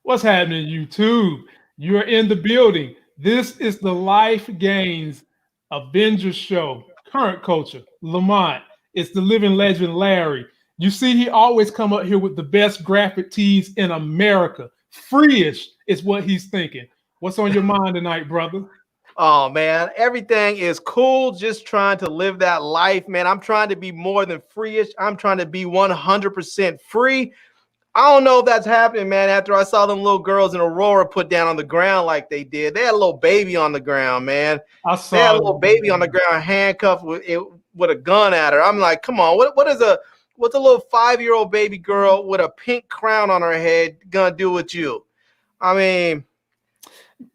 What's happening, YouTube? You're in the building. This is the Life Gains Avengers show. Current culture, Lamont. It's the living legend, Larry. You see, he always come up here with the best graphic tees in America. Free-ish is what he's thinking. What's on your mind tonight, brother? Oh man, everything is cool. Just trying to live that life, man. I'm trying to be more than free-ish. I'm trying to be 100% free. I don't know if that's happening, man. After I saw them little girls in Aurora put down on the ground like they did, they had a little baby on the ground, man. They had a little baby on the ground, handcuffed with a gun at her. I'm like, come on, what's a little 5-year-old baby girl with a pink crown on her head gonna do with you? I mean,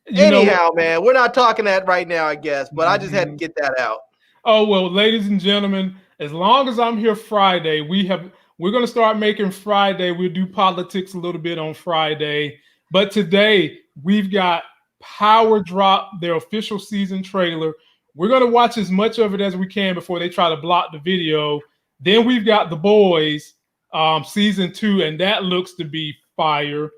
anyhow, man, we're not talking that right now, I guess, but I just had to get that out. Oh, well, ladies and gentlemen, as long as I'm here Friday, we're going to start making Friday. We'll do politics a little bit on Friday. But today, we've got Power Drop, their official season trailer. We're going to watch as much of it as we can before they try to block the video. Then we've got The Boys, season 2, and that looks to be fire.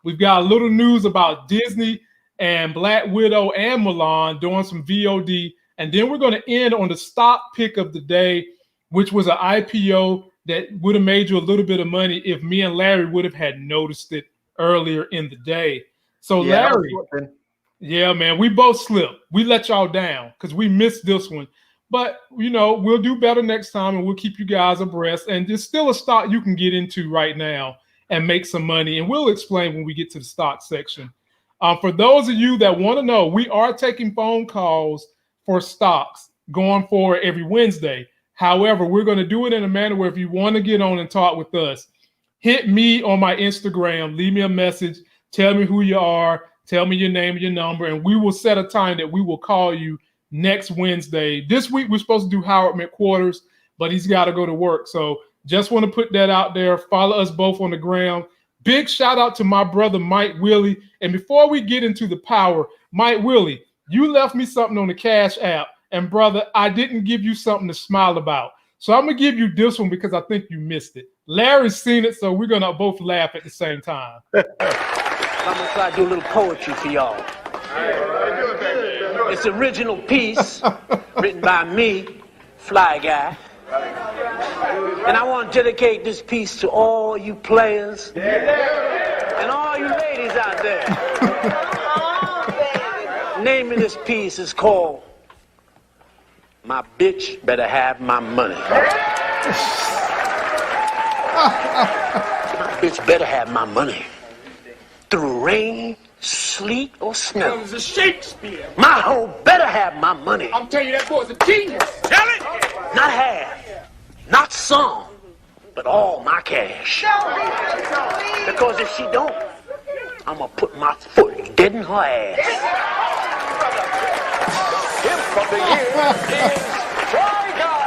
We've got a little news about Disney and Black Widow and Mulan doing some VOD. And then we're going to end on the stock pick of the day, which was an IPO that would have made you a little bit of money if me and Larry would have had noticed it earlier in the day. So yeah, Larry, yeah, man, we both slipped. We let y'all down because we missed this one. But, we'll do better next time, and we'll keep you guys abreast. And there's still a stock you can get into right now and make some money. And we'll explain when we get to the stock section. For those of you that want to know, we are taking phone calls for stocks going forward every Wednesday. However, we're going to do it in a manner where if you want to get on and talk with us, hit me on my Instagram, leave me a message, tell me who you are, tell me your name and your number, and we will set a time that we will call you next Wednesday. This week, we're supposed to do Howard McQuarters, but he's got to go to work. So just want to put that out there. Follow us both on the ground. Big shout out to my brother, Mike Willie. And before we get into the power, Mike Willie, you left me something on the Cash App. And brother, I didn't give you something to smile about. So I'm going to give you this one because I think you missed it. Larry's seen it, so we're going to both laugh at the same time. I'm going to try to do a little poetry for y'all. It's an original piece written by me, Fly Guy. And I want to dedicate this piece to all you players and all you ladies out there. The name of this piece is called My Bitch Better Have My Money. My bitch better have my money. Through rain, sleet, or snow. That was a Shakespeare. My hoe better have my money. I'm telling you, that boy's a genius. Tell it! Not half, not some, but all my cash. Because if she don't, I'm gonna put my foot dead in her ass. Him from the year is Fly Guy.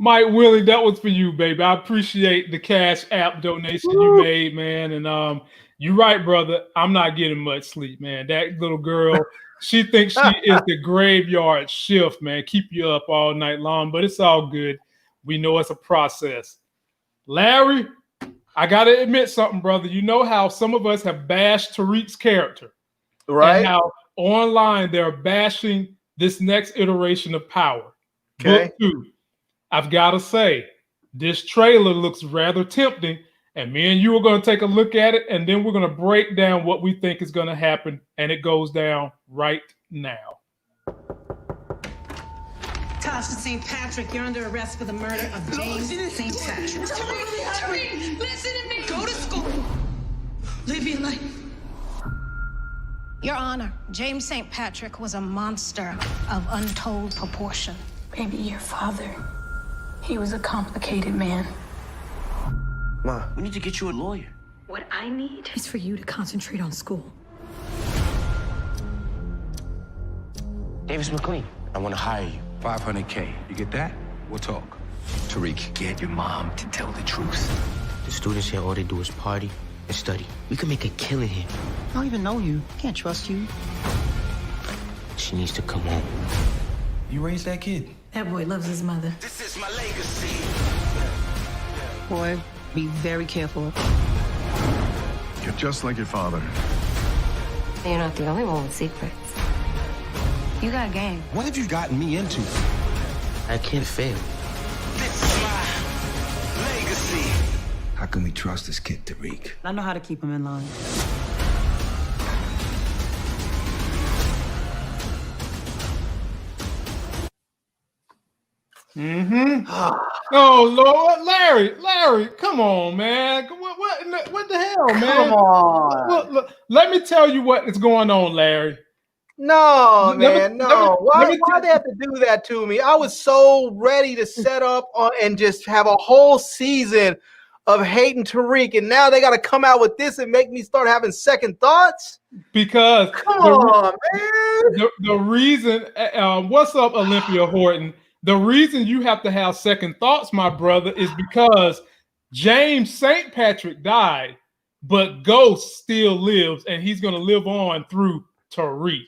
Mike Willie, that was for you, baby. I appreciate the Cash App donation you made, man. And you're right, brother. I'm not getting much sleep, man. That little girl, she thinks she is the graveyard shift, man. Keep you up all night long, but it's all good. We know it's a process. Larry, I got to admit something, brother. You know how some of us have bashed Tariq's character. Right. And how online they're bashing this next iteration of Power. Okay. Book 2. I've got to say, this trailer looks rather tempting, and me and you are going to take a look at it, and then we're going to break down what we think is going to happen, and it goes down right now. Tasha St. Patrick, you're under arrest for the murder of James St. Patrick. Tariq, listen to me. Go to school. Live your life. Your Honor, James St. Patrick was a monster of untold proportion. Maybe your father. He was a complicated man. Ma, we need to get you a lawyer. What I need is for you to concentrate on school. Davis McLean, I want to hire you. $500K. You get that? We'll talk. Tariq, get your mom to tell the truth. The students here, all they do is party, and study. We can make a killing here. I don't even know you. Can't trust you. She needs to come home. You raised that kid? That boy loves his mother. This is my legacy. Boy, be very careful. You're just like your father. You're not the only one with secrets. You got game. What have you gotten me into? I can't fail. This is my legacy. How can we trust this kid, Tariq? I know how to keep him in line. Oh Lord, Larry, come on, man. What the hell, man? Come on. Look, let me tell you what is going on, Larry. No, man, no. Why they have to do that to me? I was so ready to set up on and just have a whole season of hating Tariq, and now they got to come out with this and make me start having second thoughts? Because come on, man. The reason, what's up, Olympia Horton? The reason you have to have second thoughts, my brother, is because James St. Patrick died, but Ghost still lives, and he's going to live on through Tariq.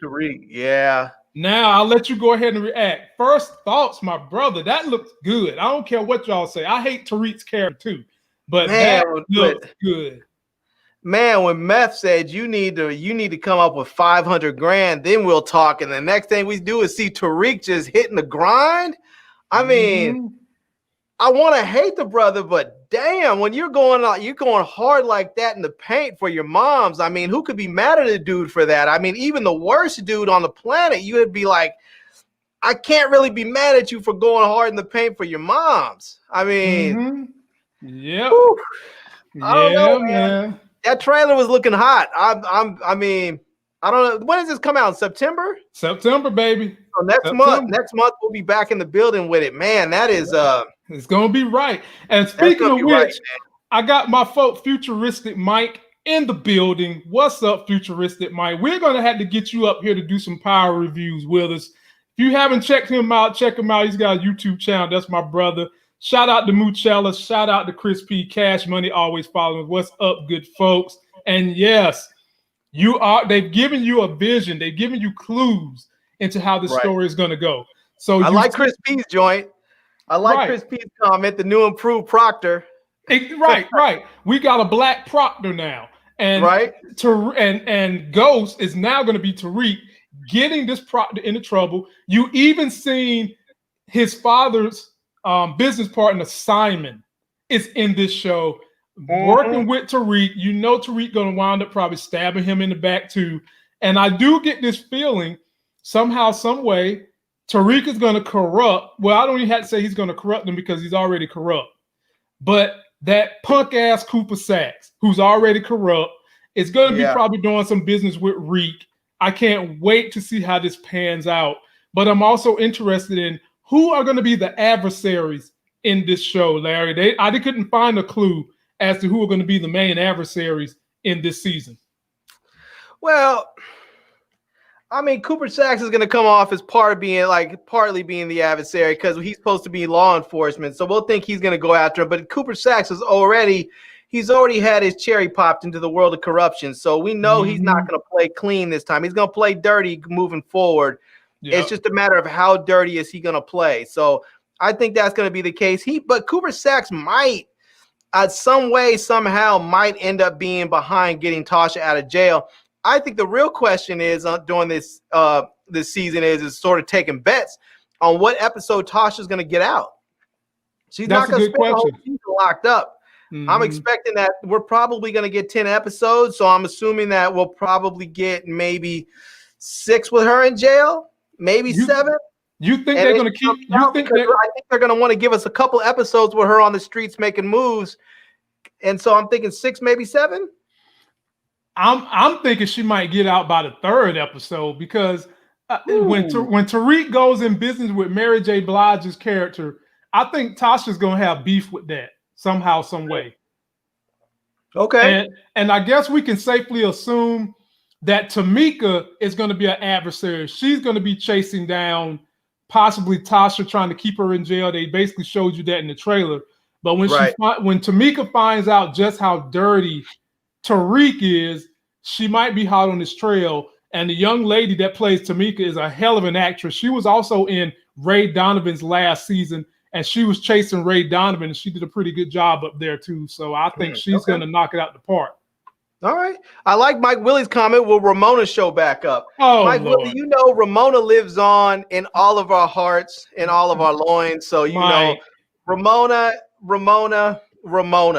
Yeah. Now, I'll let you go ahead and react. First thoughts, my brother, that looks good. I don't care what y'all say. I hate Tariq's character too, but man, that looks good. Man, when Meth said you need to come up with 500 grand, then we'll talk. And the next thing we do is see Tariq just hitting the grind. I mean, I want to hate the brother, but damn, when you're going hard like that in the paint for your moms, I mean, who could be mad at a dude for that? I mean, even the worst dude on the planet, you would be like, I can't really be mad at you for going hard in the paint for your moms. I mean, yeah, I don't know, man. That trailer was looking hot. I mean, I don't know. When does this come out? In September? September, baby. So next month we'll be back in the building with it. Man, that is it's gonna be right. And speaking of which, I got my folk Futuristic Mike in the building. What's up, Futuristic Mike? We're gonna have to get you up here to do some power reviews with us. If you haven't checked him out, check him out. He's got a YouTube channel. That's my brother. Shout out to Muchella. Shout out to Chris P. Cash Money, always following. What's up, good folks? And yes, they've given you a vision. They've given you clues into how the story is going to go. So I like Chris P's joint. I like Chris P's comment, the new improved Proctor. Right. We got a black Proctor now. And and Ghost is now going to be Tariq getting this Proctor into trouble. You even seen his father's business partner, Simon, is in this show working with Tariq. You know Tariq going to wind up probably stabbing him in the back too. And I do get this feeling somehow, some way, Tariq is going to corrupt. Well, I don't even have to say he's going to corrupt him because he's already corrupt. But that punk ass Cooper Sacks, who's already corrupt, is going to be probably doing some business with Reek. I can't wait to see how this pans out. But I'm also interested in who are going to be the adversaries in this show, Larry. I couldn't find a clue as to who are going to be the main adversaries in this season. Well, I mean, Cooper Sacks is going to come off as partly being the adversary because he's supposed to be law enforcement. So we'll think he's going to go after him. But Cooper Sacks is he's already had his cherry popped into the world of corruption. So we know he's not going to play clean this time. He's going to play dirty moving forward. Yep. It's just a matter of how dirty is he going to play. So I think that's going to be the case. But Cooper Sacks might, some way, somehow, might end up being behind getting Tasha out of jail. I think the real question is during this season is sort of taking bets on what episode Tasha's going to get out. She's not going to spend the whole season locked up. I'm expecting that we're probably going to get 10 episodes, so I'm assuming that we'll probably get maybe 6 with her in jail, maybe 7. You think they're going to keep? I think they're going to want to give us a couple episodes with her on the streets making moves, and so I'm thinking 6, maybe 7. I'm thinking she might get out by the 3rd episode because when Tariq goes in business with Mary J. Blige's character, I think Tasha's gonna have beef with that somehow, some way. Okay. And I guess we can safely assume that Tamika is going to be an adversary. She's going to be chasing down possibly Tasha, trying to keep her in jail. They basically showed you that in the trailer. But when when Tamika finds out just how dirty Tariq is, she might be hot on this trail. And the young lady that plays Tamika is a hell of an actress. She was also in Ray Donovan's last season, and she was chasing Ray Donovan, and she did a pretty good job up there too. So I think she's going to knock it out the park. All right. I like Mike Willie's comment. Will Ramona show back up? Oh, Mike Lord. Willie, you know Ramona lives on in all of our hearts, in all of our loins. So, you know, Ramona.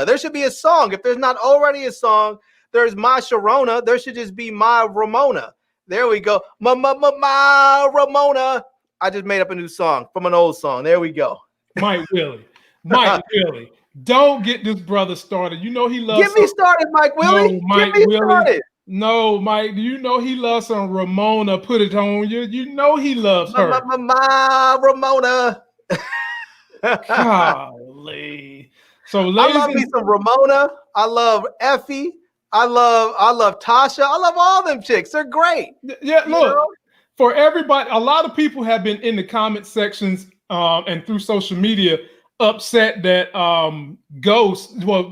There should be a song. If there's not already a song, there's My Sharona. There should just be My Ramona. There we go. My Ramona. I just made up a new song from an old song. There we go. Mike Willie. Don't get this brother started. You know he loves. Get me started, Mike Willie. No, Mike Get me Willie. started. No, Mike. You know he loves some Ramona. Put it on you. You know he loves her. My Ramona. Golly. So, I love me some Ramona. I love Effie. I love Tasha. I love all them chicks. They're great. Yeah, look, for everybody, a lot of people have been in the comment sections and through social media upset that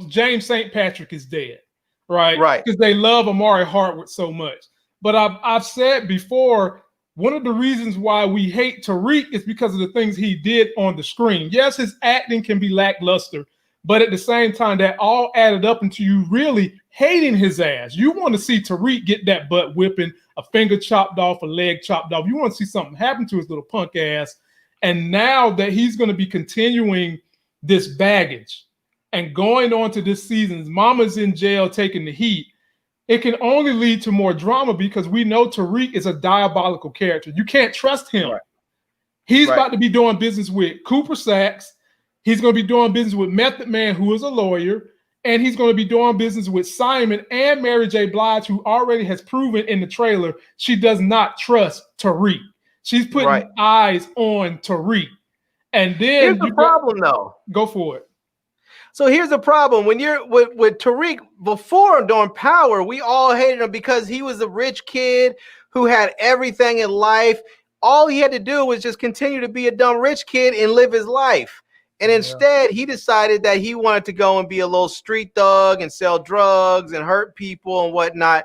James St. Patrick is dead, right? Right. Because they love Amari Hartwood so much. But I've said before, one of the reasons why we hate Tariq is because of the things he did on the screen. Yes, his acting can be lackluster, but at the same time, that all added up into you really hating his ass. You want to see Tariq get that butt whipping, a finger chopped off, a leg chopped off. You want to see something happen to his little punk ass. And now that he's going to be continuing this baggage and going on to this season, his mama's in jail taking the heat, it can only lead to more drama because we know Tariq is a diabolical character. You can't trust him. Right. He's about to be doing business with Cooper Sacks. He's going to be doing business with Method Man, who is a lawyer. And he's going to be doing business with Simon and Mary J. Blige, who already has proven in the trailer she does not trust Tariq. She's putting eyes on Tariq. And then here's the problem, though. Go for it. So here's the problem. When you're with Tariq, before during Power, we all hated him because he was a rich kid who had everything in life. All he had to do was just continue to be a dumb rich kid and live his life. And instead, he decided that he wanted to go and be a little street thug and sell drugs and hurt people and whatnot.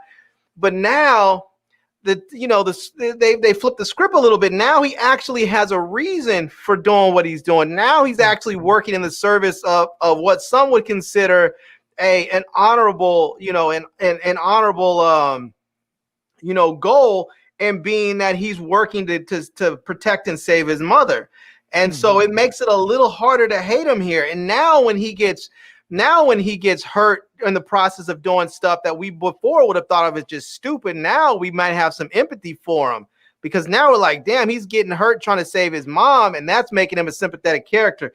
But now, they flipped the script a little bit. Now he actually has a reason for doing what he's doing. Now he's actually working in the service of what some would consider an honorable, an honorable, goal, and being that he's working to protect and save his mother. And so it makes it a little harder to hate him here. And now when he gets hurt in the process of doing stuff that we before would have thought of as just stupid, now we might have some empathy for him because now we're like, damn, he's getting hurt trying to save his mom, and that's making him a sympathetic character.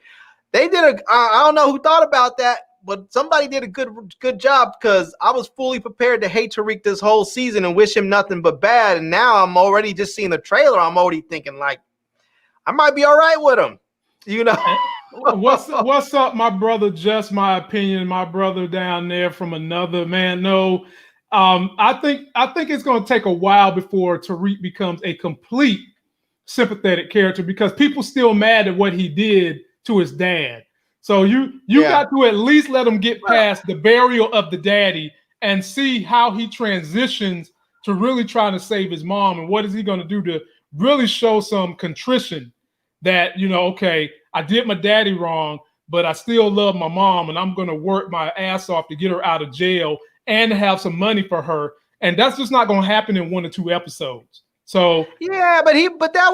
They did I don't know who thought about that, but somebody did a good job because I was fully prepared to hate Tariq this whole season and wish him nothing but bad. And now I'm already just seeing the trailer. I'm already thinking like, I might be all right with him, What's up, my brother? Just my opinion, my brother down there from another man. No, I think it's going to take a while before Tariq becomes a complete sympathetic character because people still mad at what he did to his dad. So you got to at least let him get past the burial of the daddy and see how he transitions to really trying to save his mom and what is he going to do to really show some contrition. That, okay, I did my daddy wrong, but I still love my mom, and I'm going to work my ass off to get her out of jail and have some money for her. And that's just not going to happen in 1 or 2 episodes. So yeah, but that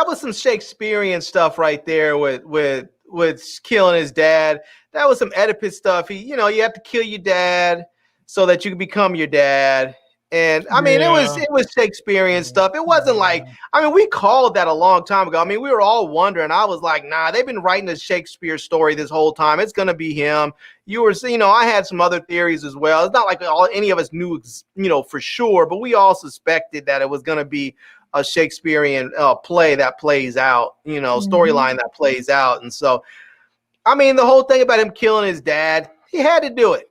was some Shakespearean stuff right there with killing his dad. That was some Oedipus stuff. You have to kill your dad so that you can become your dad. And I mean, it was Shakespearean stuff. It wasn't like, we called that a long time ago. We were all wondering. I was like, nah, they've been writing a Shakespeare story this whole time. It's going to be him. I had some other theories as well. It's not like any of us knew, for sure, but we all suspected that it was going to be a Shakespearean play that plays out, storyline that plays out. And so, the whole thing about him killing his dad, he had to do it.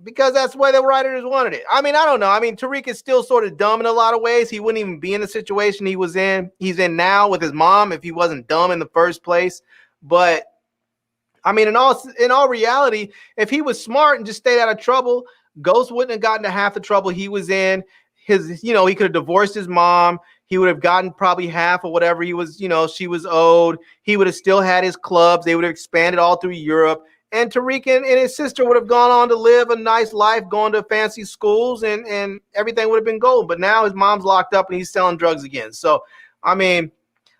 Because that's the way the writers wanted it. I don't know. Tariq is still sort of dumb in a lot of ways. He wouldn't even be in the situation he's in now with his mom if he wasn't dumb in the first place. But in all reality, if he was smart and just stayed out of trouble, Ghost wouldn't have gotten to half the trouble he was in. He could have divorced his mom. He would have gotten probably half of whatever she was owed. He would have still had his clubs. They would have expanded all through Europe. And Tariq and his sister would have gone on to live a nice life, going to fancy schools, and everything would have been gold. But now his mom's locked up and he's selling drugs again. So, I mean,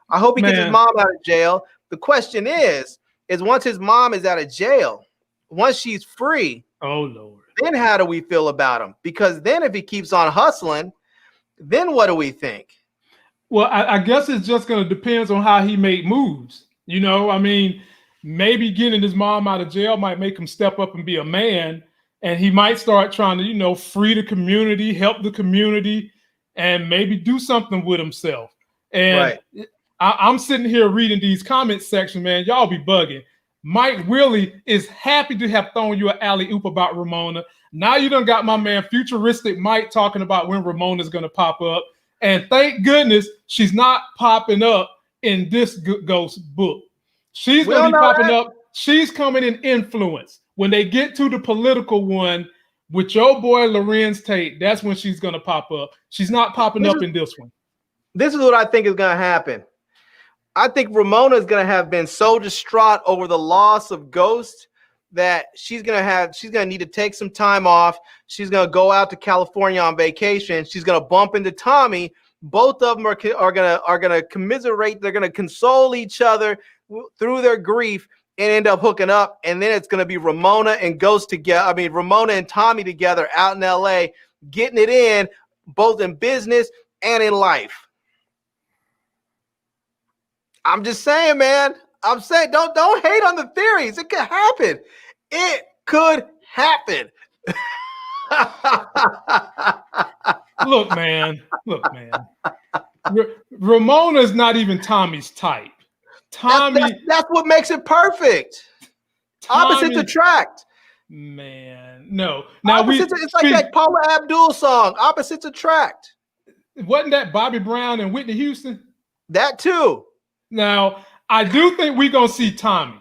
I hope he gets his mom out of jail. The question is once his mom is out of jail, once she's free, oh Lord, then how do we feel about him? Because then if he keeps on hustling, then what do we think? Well, I guess it's just going to depend on how he make moves. I mean, maybe getting his mom out of jail might make him step up and be a man, and he might start trying to, free the community, help the community, and maybe do something with himself. And right. I'm sitting here reading these comment sections, man. Y'all be bugging. Mike Willie is happy to have thrown you an alley-oop about Ramona. Now you done got my man Futuristic Mike talking about when Ramona's going to pop up. And thank goodness she's not popping up in this Ghost book. She's going to be popping up. She's coming in influence. When they get to the political one with your boy Lorenz Tate, that's when she's going to pop up. She's not popping up in this one. This is what I think is going to happen. I think Ramona is going to have been so distraught over the loss of Ghost that she's going to need to take some time off. She's going to go out to California on vacation. She's going to bump into Tommy. Both of them are going to commiserate. They're going to console each other through their grief and end up hooking up. And then it's going to be Ramona and Ghost together. I mean, Ramona and Tommy together out in LA, getting it in both in business and in life. I'm just saying, man. I'm saying, don't hate on the theories. It could happen. It could happen. Look, man. Ramona's not even Tommy's type. That's what makes it perfect. Opposites attract. Man, no. Now it's like that Paula Abdul song. Opposites attract. Wasn't that Bobby Brown and Whitney Houston? That too. Now, I do think we're going to see Tommy.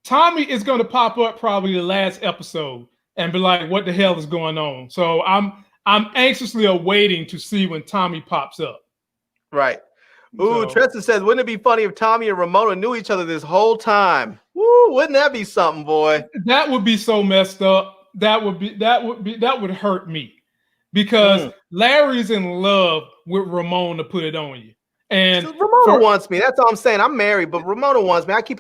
Tommy is going to pop up probably the last episode and be like, what the hell is going on? So I'm anxiously awaiting to see when Tommy pops up. Right. Ooh, Tristan says, wouldn't it be funny if Tommy and Ramona knew each other this whole time? Woo, wouldn't that be something, boy? That would be so messed up. That would hurt me because Larry's in love with Ramona, put it on you. And Ramona wants me. That's all I'm saying. I'm married, but Ramona wants me. I keep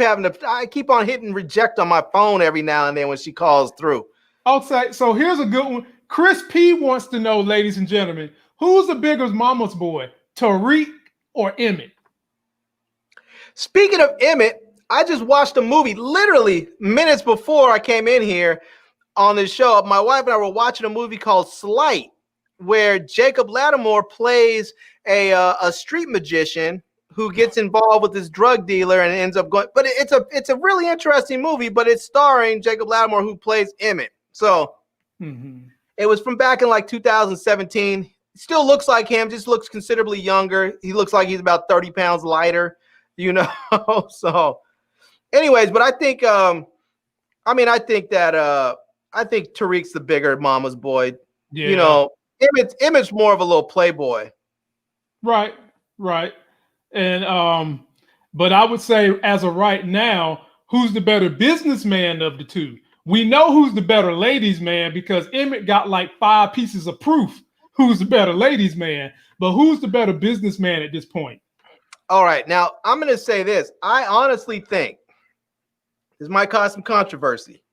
on hitting reject on my phone every now and then when she calls through. Okay, so here's a good one. Chris P wants to know, ladies and gentlemen, who's the biggest mama's boy, Tariq or Emmett? Speaking of Emmett, I just watched a movie literally minutes before I came in here on this show. My wife and I were watching a movie called Slight, where Jacob Lattimore plays a street magician who gets involved with this drug dealer and ends up going. But it's a really interesting movie. But it's starring Jacob Lattimore, who plays Emmett. So it was from back in like 2017. Still looks like him, just looks considerably younger. He looks like he's about 30 pounds lighter, So, anyways, but I think I think Tariq's the bigger mama's boy. Yeah. Emmett's more of a little playboy. Right. And but I would say as of right now, who's the better businessman of the two? We know who's the better ladies man because Emmett got like 5 pieces of proof who's the better ladies man, but who's the better businessman at this point? All right, now I'm going to say this. I honestly think this might cause some controversy.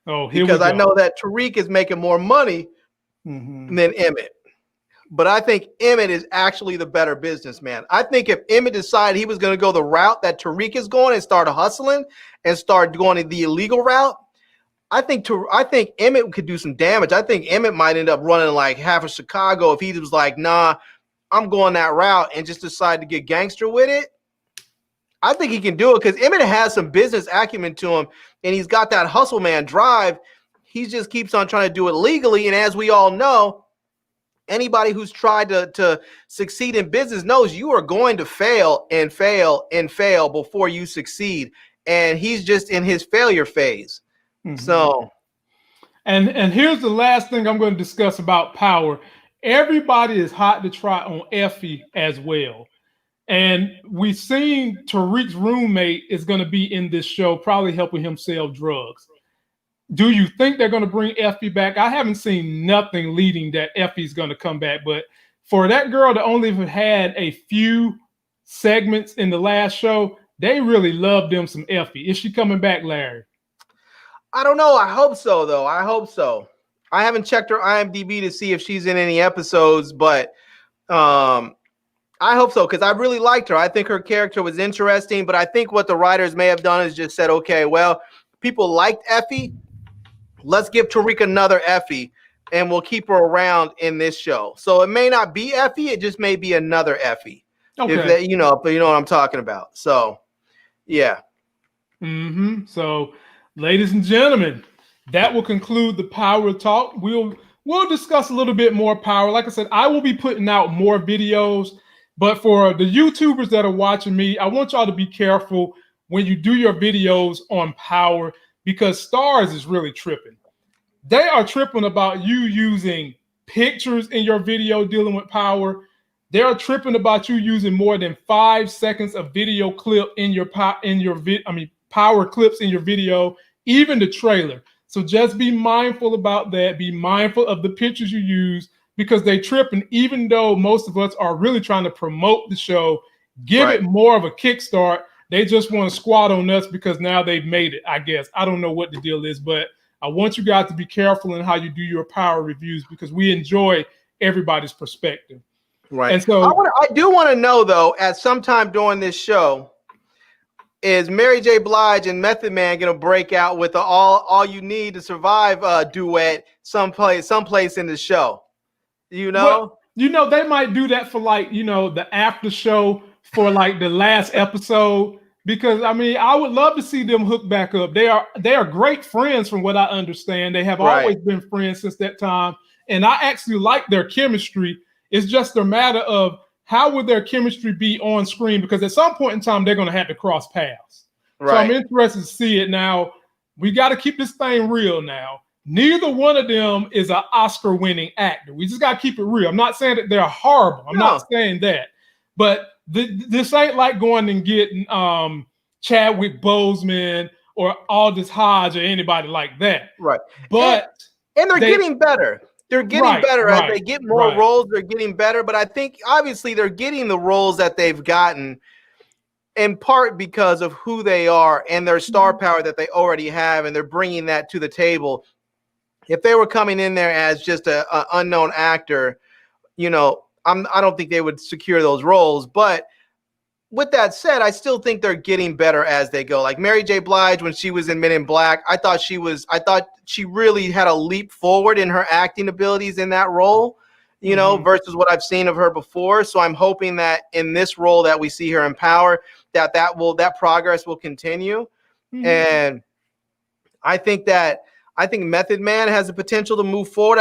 Because I know that Tariq is making more money than Emmett. But I think Emmett is actually the better businessman. I think if Emmett decided he was going to go the route that Tariq is going and start hustling and start going the illegal route, I think Emmett could do some damage. I think Emmett might end up running like half of Chicago if he was like, nah, I'm going that route and just decide to get gangster with it. I think he can do it because Emmett has some business acumen to him and he's got that hustle man drive. He just keeps on trying to do it legally. And as we all know, anybody who's tried to succeed in business knows you are going to fail and fail and fail before you succeed. And he's just in his failure phase. So And here's the last thing I'm going to discuss about Power. Everybody is hot to try on Effie as well. And we've seen Tariq's roommate is going to be in this show, probably helping him sell drugs. Do you think they're going to bring Effie back? I haven't seen nothing leading that Effie's going to come back. But for that girl to only have had a few segments in the last show, they really loved them some Effie. Is she coming back, Larry? I don't know. I hope so, though. I hope so. I haven't checked her IMDb to see if she's in any episodes, but I hope so, because I really liked her. I think her character was interesting, but I think what the writers may have done is just said, okay, well, people liked Effie. Let's give Tariq another Effie, and we'll keep her around in this show. So it may not be Effie. It just may be another Effie. Okay. If you know what I'm talking about. So, yeah. So, ladies and gentlemen, that will conclude the Power Talk. We'll discuss a little bit more Power. Like I said, I will be putting out more videos, but for the YouTubers that are watching me, I want y'all to be careful when you do your videos on Power, because Starz is really tripping. They are tripping about you using pictures in your video dealing with Power. They are tripping about you using more than 5 seconds of video clip in your Power clips in your video, even the trailer. So just be mindful about that. Be mindful of the pictures you use, because they tripping, even though most of us are really trying to promote the show, give it more of a kickstart. They just want to squat on us because now they've made it, I guess. I don't know what the deal is, but I want you guys to be careful in how you do your Power reviews, because we enjoy everybody's perspective. Right. And so I do want to know, though, at some time during this show, is Mary J. Blige and Method Man going to break out with the all you need to survive duet someplace in the show? You know? Well, they might do that for the after show for the last episode, because I would love to see them hook back up. They are great friends from what I understand. They have always been friends since that time. And I actually like their chemistry. It's just a matter of how would their chemistry be on screen, because at some point in time, they're going to have to cross paths. Right. So I'm interested to see it. Now, we got to keep this thing real now. Neither one of them is an Oscar-winning actor. We just got to keep it real. I'm not saying that they're horrible. I'm not saying that. But this ain't like going and getting Chadwick Boseman or Aldous Hodge or anybody like that. Right. But and they're getting better. They're getting better as they get more roles. They're getting better. But I think obviously they're getting the roles that they've gotten in part because of who they are and their star power that they already have, and they're bringing that to the table. If they were coming in there as just an unknown actor, I don't think they would secure those roles. But with that said, I still think they're getting better as they go. Like Mary J. Blige, when she was in Men in Black, I thought she really had a leap forward in her acting abilities in that role, versus what I've seen of her before. So I'm hoping that in this role that we see her in Power, that progress will continue. And I think Method Man has the potential to move forward.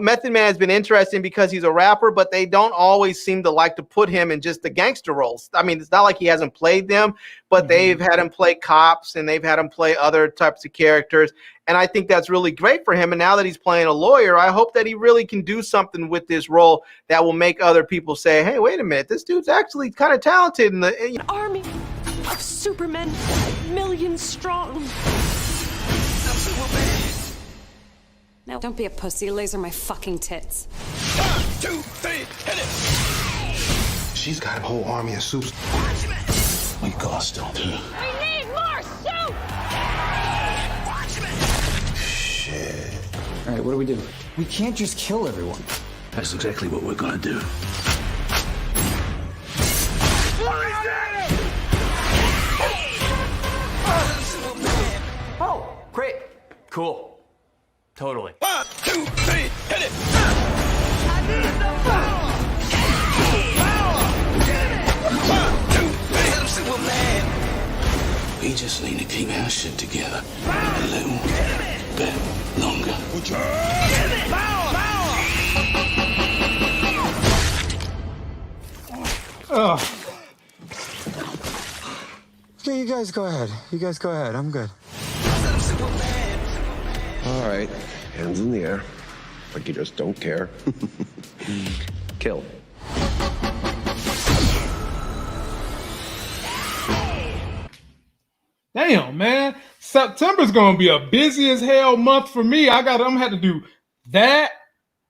Method Man has been interesting because he's a rapper, but they don't always seem to like to put him in just the gangster roles. I mean, it's not like he hasn't played them, but they've had him play cops and they've had him play other types of characters. And I think that's really great for him. And now that he's playing a lawyer, I hope that he really can do something with this role that will make other people say, hey, wait a minute, this dude's actually kind of talented. An army of supermen, millions strong. Now, don't be a pussy. Laser my fucking tits. 1, 2, 3, hit it! She's got a whole army of soups. We cost her. We need more soup! Shit. All right, what do we do? We can't just kill everyone. That's exactly what we're gonna do. Oh, great. Cool. Totally. 1, 2, 3, hit it! I need some power! We just need to keep our shit together a little bit longer. Okay, you guys go ahead. I'm good. All right. Hands in the air, like you just don't care. Kill. Damn, man. September's gonna be a busy as hell month for me. I'm gonna have to do that,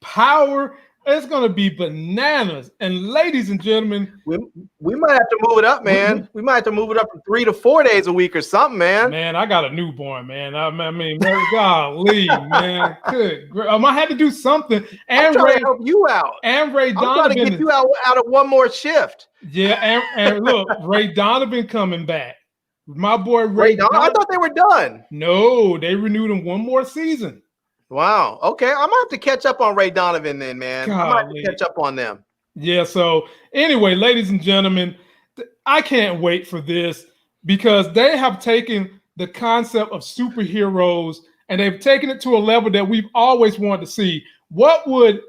power. It's gonna be bananas. And ladies and gentlemen, we might have to move it up, man. We might have to move it up from 3 to 4 days a week or something, man. Man, I got a newborn, man. I mean, golly, man. Good. I might have to do something. And I'm trying to help you out. And Ray Donovan. I'm trying to get you out of one more shift. Yeah, and look, Ray Donovan coming back. My boy Ray Donovan. I thought they were done. No, they renewed him one more season. Wow. Okay, I'm gonna have to catch up on Ray Donovan then, man. I'm gonna have to catch up on them. Yeah. So anyway, ladies and gentlemen, I can't wait for this because they have taken the concept of superheroes and they've taken it to a level that we've always wanted to see. What would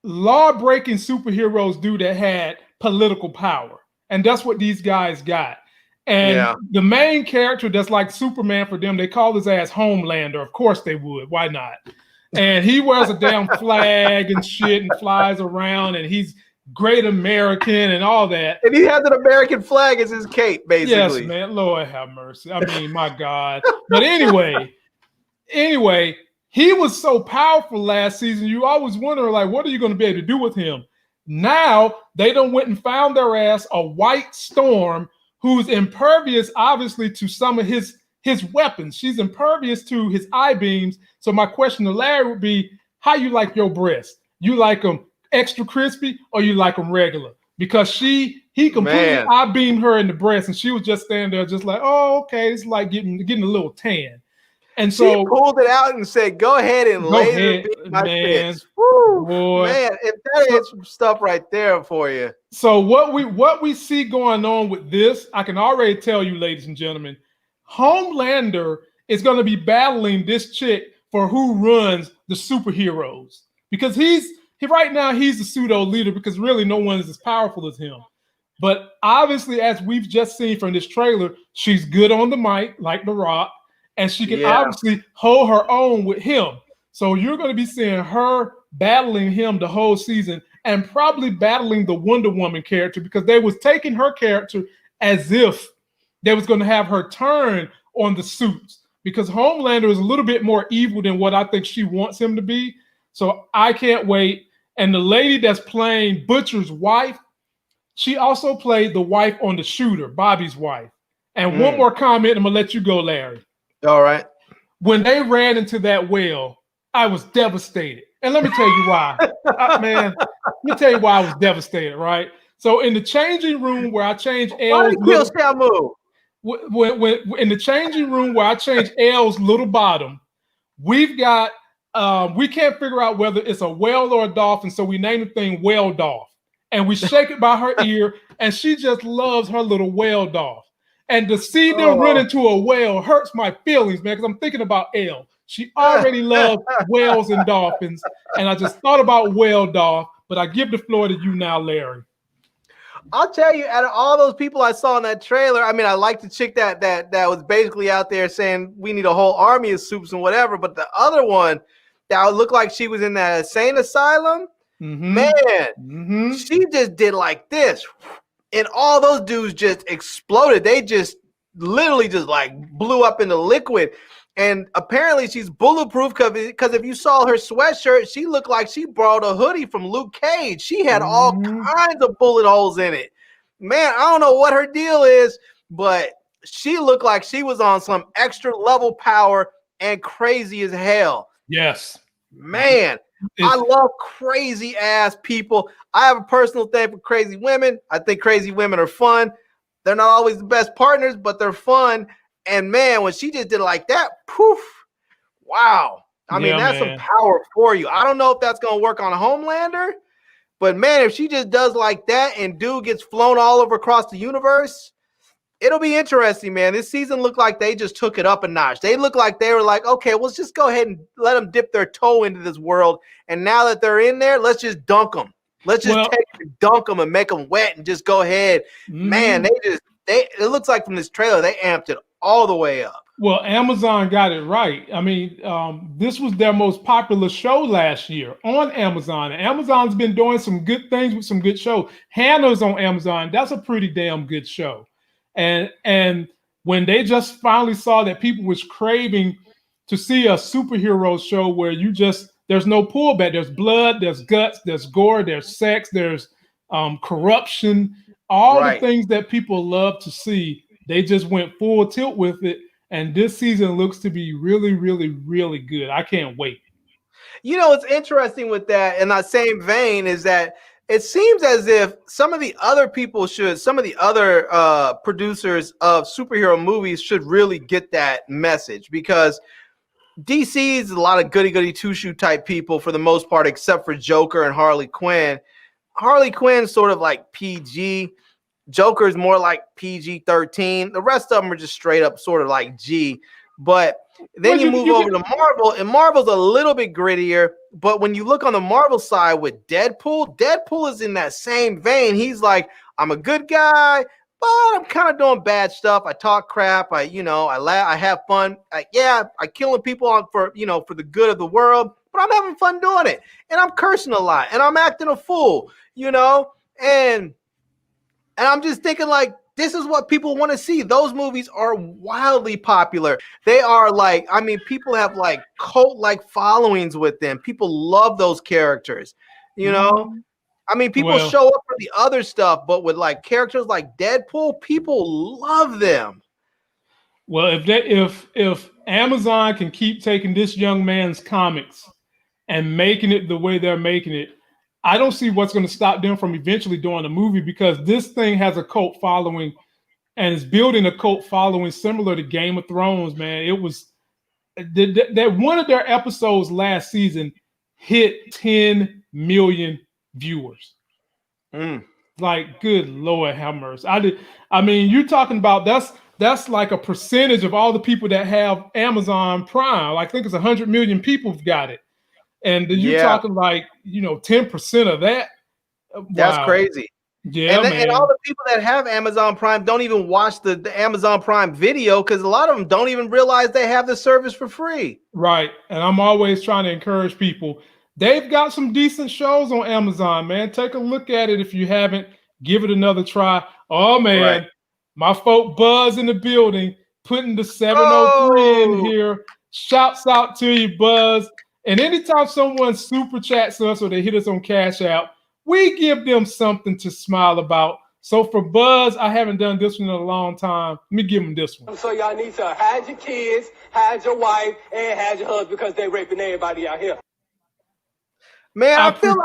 law-breaking superheroes do that had political power? And that's what these guys got. And the main character that's like Superman for them, they call his ass Homelander. Of course they would. Why not? And he wears a damn flag and shit and flies around and he's great American and all that. And he has an American flag as his cape, basically. Yes, man. Lord have mercy. I mean, my God. But anyway, he was so powerful last season. You always wonder, like, what are you going to be able to do with him? Now they done went and found their ass a White Storm who's impervious, obviously, to some of his weapons. She's impervious to his eye beams. So my question to Larry would be, how you like your breasts? You like them extra crispy or you like them regular? Because he completely eye beamed her in the breast and she was just standing there just like, oh, okay. It's like getting a little tan. And so she pulled it out and said, go ahead and laser beam my fist. Woo, man, if that is some stuff right there for you. So what we see going on with this, I can already tell you, ladies and gentlemen, Homelander is going to be battling this chick for who runs the superheroes. Because right now he's the pseudo leader because really no one is as powerful as him. But obviously, as we've just seen from this trailer, she's good on the mic, like The Rock. And she can obviously hold her own with him. So you're going to be seeing her battling him the whole season and probably battling the Wonder Woman character because they was taking her character as if they was going to have her turn on the suits because Homelander is a little bit more evil than what I think she wants him to be. So I can't wait. And the lady that's playing Butcher's wife, she also played the wife on The Shooter, Bobby's wife. And one more comment, I'm going to let you go, Larry. All right. When they ran into that well, I was devastated. And let me tell you why. Man, let me tell you why I was devastated, right? So in the changing room where I changed L's in the changing room where I changed L's little bottom, we've got we can't figure out whether it's a whale or a dolphin, so we named the thing Whale Dolph. And we shake it by her ear, and she just loves her little whale Dolph. And to see them run into a whale hurts my feelings, man, because I'm thinking about Elle. She already loved whales and dolphins. And I just thought about Whale Dolph, but I give the floor to you now, Larry. I'll tell you, out of all those people I saw in that trailer, I mean, I like the chick that was basically out there saying we need a whole army of soups and whatever. But the other one that looked like she was in that insane asylum, man, she just did like this. And all those dudes just exploded. They just literally just like blew up into liquid. And apparently she's bulletproof because if you saw her sweatshirt, she looked like she borrowed a hoodie from Luke Cage. She had all kinds of bullet holes in it. Man, I don't know what her deal is, but she looked like she was on some extra level power and crazy as hell. Yes. Man, I love crazy ass people. I have a personal thing for crazy women. I think crazy women are fun. They're not always the best partners, but they're fun. And man, when she just did it like that, poof, wow. I mean, that's some power for you. I don't know if that's going to work on a Homelander, but man, if she just does like that and dude gets flown all over across the universe, it'll be interesting, man. This season looked like they just took it up a notch. They looked like they were like, okay, let's just go ahead and let them dip their toe into this world. And now that they're in there, let's just dunk them. Let's just take and dunk them and make them wet and just go ahead. Man, it looks like from this trailer, they amped it all the way up. Well, Amazon got it right. I mean, this was their most popular show last year on Amazon. And Amazon's been doing some good things with some good shows. Hannah's on Amazon. That's a pretty damn good show. And when they just finally saw that people was craving to see a superhero show where there's no pullback. There's blood, there's guts, there's gore, there's sex, there's corruption, all the things that people love to see. They just went full tilt with it. And this season looks to be really, really, really good. I can't wait. You know, what's interesting with that, in that same vein, is that it seems as if some of the other producers of superhero movies should really get that message, because DC's a lot of goody-goody two-shoe type people for the most part, except for Joker and Harley Quinn. Harley Quinn's sort of like PG. Joker's more like PG-13. The rest of them are just straight up sort of like G. But then you move over to Marvel, and Marvel's a little bit grittier. But when you look on the Marvel side with Deadpool, Deadpool is in that same vein. He's like, I'm a good guy, but I'm kind of doing bad stuff. I talk crap. I laugh. I have fun. I killing people for the good of the world, but I'm having fun doing it. And I'm cursing a lot, and I'm acting a fool, And I'm just thinking, like, this is what people want to see. Those movies are wildly popular. They are like, I mean, people have like cult-like followings with them. People love those characters, I mean, people show up for the other stuff, but with like characters like Deadpool, people love them. Well, if Amazon can keep taking this young man's comics and making it the way they're making it, I don't see what's going to stop them from eventually doing a movie, because this thing has a cult following and is building a cult following similar to Game of Thrones, man. It was that one of their episodes last season hit 10 million viewers. Like, good Lord have mercy. I mean, you're talking about that's like a percentage of all the people that have Amazon Prime. Like, I think it's 100 million people have got it. And you're talking like, 10% of that. That's crazy. Yeah, man. And all the people that have Amazon Prime don't even watch the Amazon Prime video, because a lot of them don't even realize they have the service for free. Right. And I'm always trying to encourage people. They've got some decent shows on Amazon, man. Take a look at it if you haven't. Give it another try. Oh, man. My folk Buzz in the building, putting the 703 in here. Shouts out to you, Buzz. And anytime someone super chats us or they hit us on Cash App, we give them something to smile about. So for Buzz, I haven't done this one in a long time. Let me give him this one. So y'all need to hide your kids, hide your wife, and hide your husband, because they raping everybody out here. Man, I feel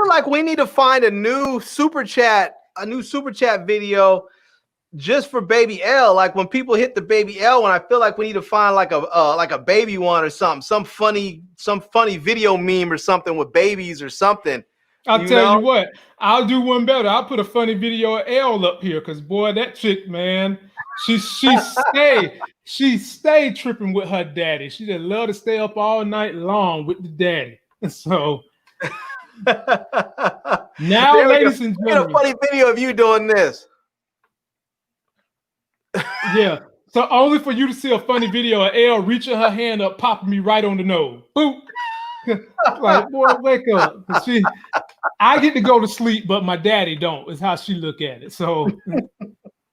like we need to find a new super chat video just for Baby L. Like, when people hit the Baby L one, I feel like we need to find like a baby one or something, some funny video meme or something with babies or something. I'll tell you what, I'll do one better. I'll put a funny video of L up here, because boy, that chick, man, she stay tripping with her daddy. She just love to stay up all night long with the daddy. So now, ladies and gentlemen, a funny video of you doing this. Yeah. So only for you to see a funny video of Elle reaching her hand up, popping me right on the nose. Boop. Like, boy, wake up. I get to go to sleep, but my daddy don't, is how she look at it. So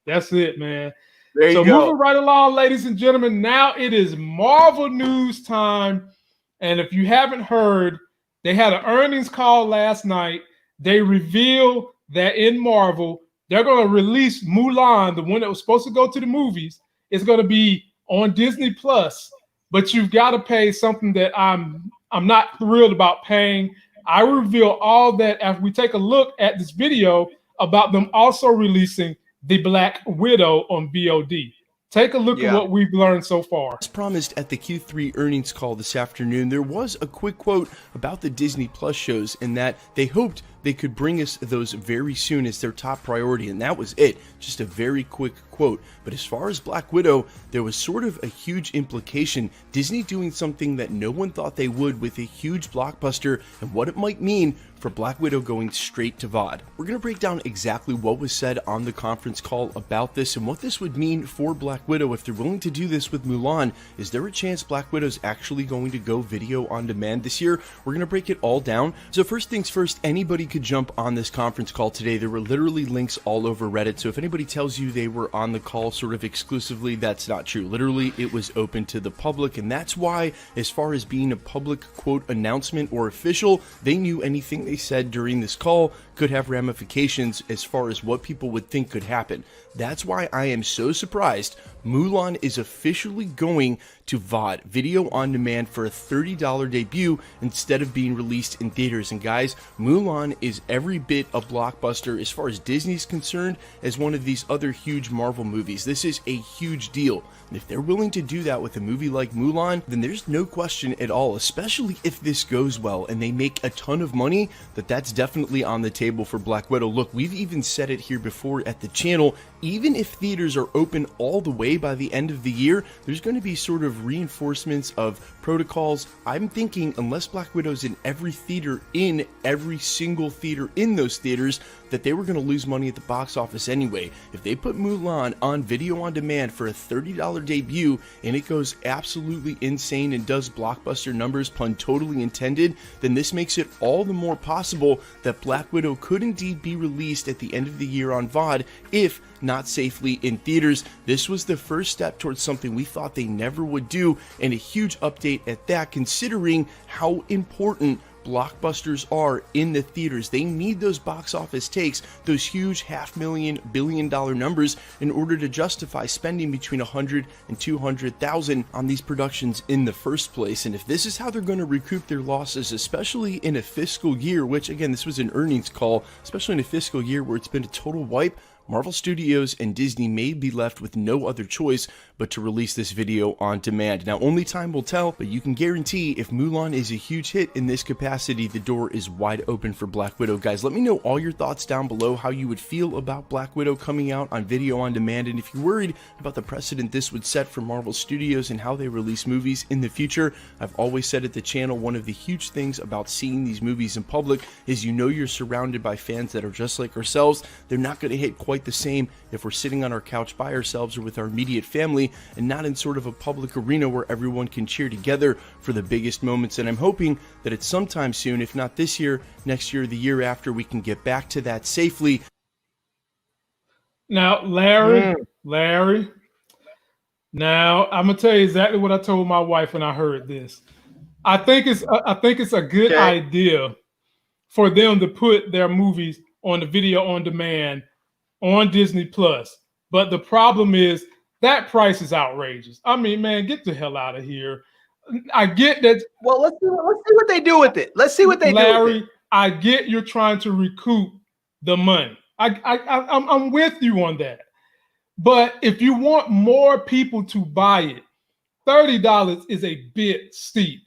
that's it, man. There you go. Moving right along, ladies and gentlemen, now it is Marvel news time. And if you haven't heard, they had an earnings call last night. They revealed that in Marvel, they're going to release Mulan, the one that was supposed to go to the movies. It's going to be on Disney Plus, but you've got to pay something that I'm not thrilled about paying. I reveal all that after we take a look at this video about them also releasing The Black Widow on VOD. Take a look at what we've learned so far. As promised at the Q3 earnings call this afternoon, there was a quick quote about the Disney Plus shows, in that they hoped they could bring us those very soon as their top priority, and that was it. Just a very quick quote. quote. But as far as Black Widow, there was sort of a huge implication. Disney doing something that no one thought they would with a huge blockbuster and what it might mean for Black Widow going straight to VOD. We're going to break down exactly what was said on the conference call about this and what this would mean for Black Widow if they're willing to do this with Mulan. Is there a chance Black Widow's actually going to go video on demand this year? We're going to break it all down. So first things first, anybody could jump on this conference call today. There were literally links all over Reddit. So if anybody tells you they were on the call sort of exclusively, that's not true. Literally, it was open to the public. And that's why, as far as being a public quote announcement or official, they knew anything they said during this call could have ramifications as far as what people would think could happen. That's why I am so surprised Mulan is officially going to VOD, video on demand, for a $30 debut instead of being released in theaters. And guys, Mulan is every bit a blockbuster as far as Disney's concerned as one of these other huge Marvel movies. This is a huge deal. And if they're willing to do that with a movie like Mulan, then there's no question at all, especially if this goes well and they make a ton of money, that's definitely on the table for Black Widow. Look, we've even said it here before at the channel, even if theaters are open all the way by the end of the year, there's going to be sort of reinforcements of protocols. I'm thinking unless Black Widow's in every theater, in every single theater in those theaters, that they were going to lose money at the box office anyway. If they put Mulan on video on demand for a $30 debut and it goes absolutely insane and does blockbuster numbers, pun totally intended, then this makes it all the more possible that Black Widow could indeed be released at the end of the year on VOD, if not safely in theaters. This was the first step towards something we thought they never would do, and a huge update at that, considering how important blockbusters are in the theaters. They need those box office takes, those huge $500,000 billion numbers, in order to justify spending between 100 and 200,000 on these productions in the first place. And if this is how they're going to recoup their losses, especially in a fiscal year, which again, this was an earnings call, especially in a fiscal year where it's been a total wipe, Marvel Studios and Disney may be left with no other choice but to release this video on demand. Now, only time will tell, but you can guarantee if Mulan is a huge hit in this capacity, the door is wide open for Black Widow. Guys, let me know all your thoughts down below, how you would feel about Black Widow coming out on video on demand, and if you're worried about the precedent this would set for Marvel Studios and how they release movies in the future. I've always said at the channel, one of the huge things about seeing these movies in public is you're surrounded by fans that are just like ourselves. They're not going to hit quite the same if we're sitting on our couch by ourselves or with our immediate family, and not in sort of a public arena where everyone can cheer together for the biggest moments. And I'm hoping that it's sometime soon, if not this year, next year, the year after, we can get back to that safely. Now, Larry, now I'm gonna tell you exactly what I told my wife when I heard this. I think it's a good idea for them to put their movies on the video on demand on Disney Plus, but the problem is that price is outrageous. I mean, man, get the hell out of here. I get that. Well, let's see what they do with it. Let's see what they do with it. Larry, I get you're trying to recoup the money. I'm with you on that. But if you want more people to buy it, $30 is a bit steep.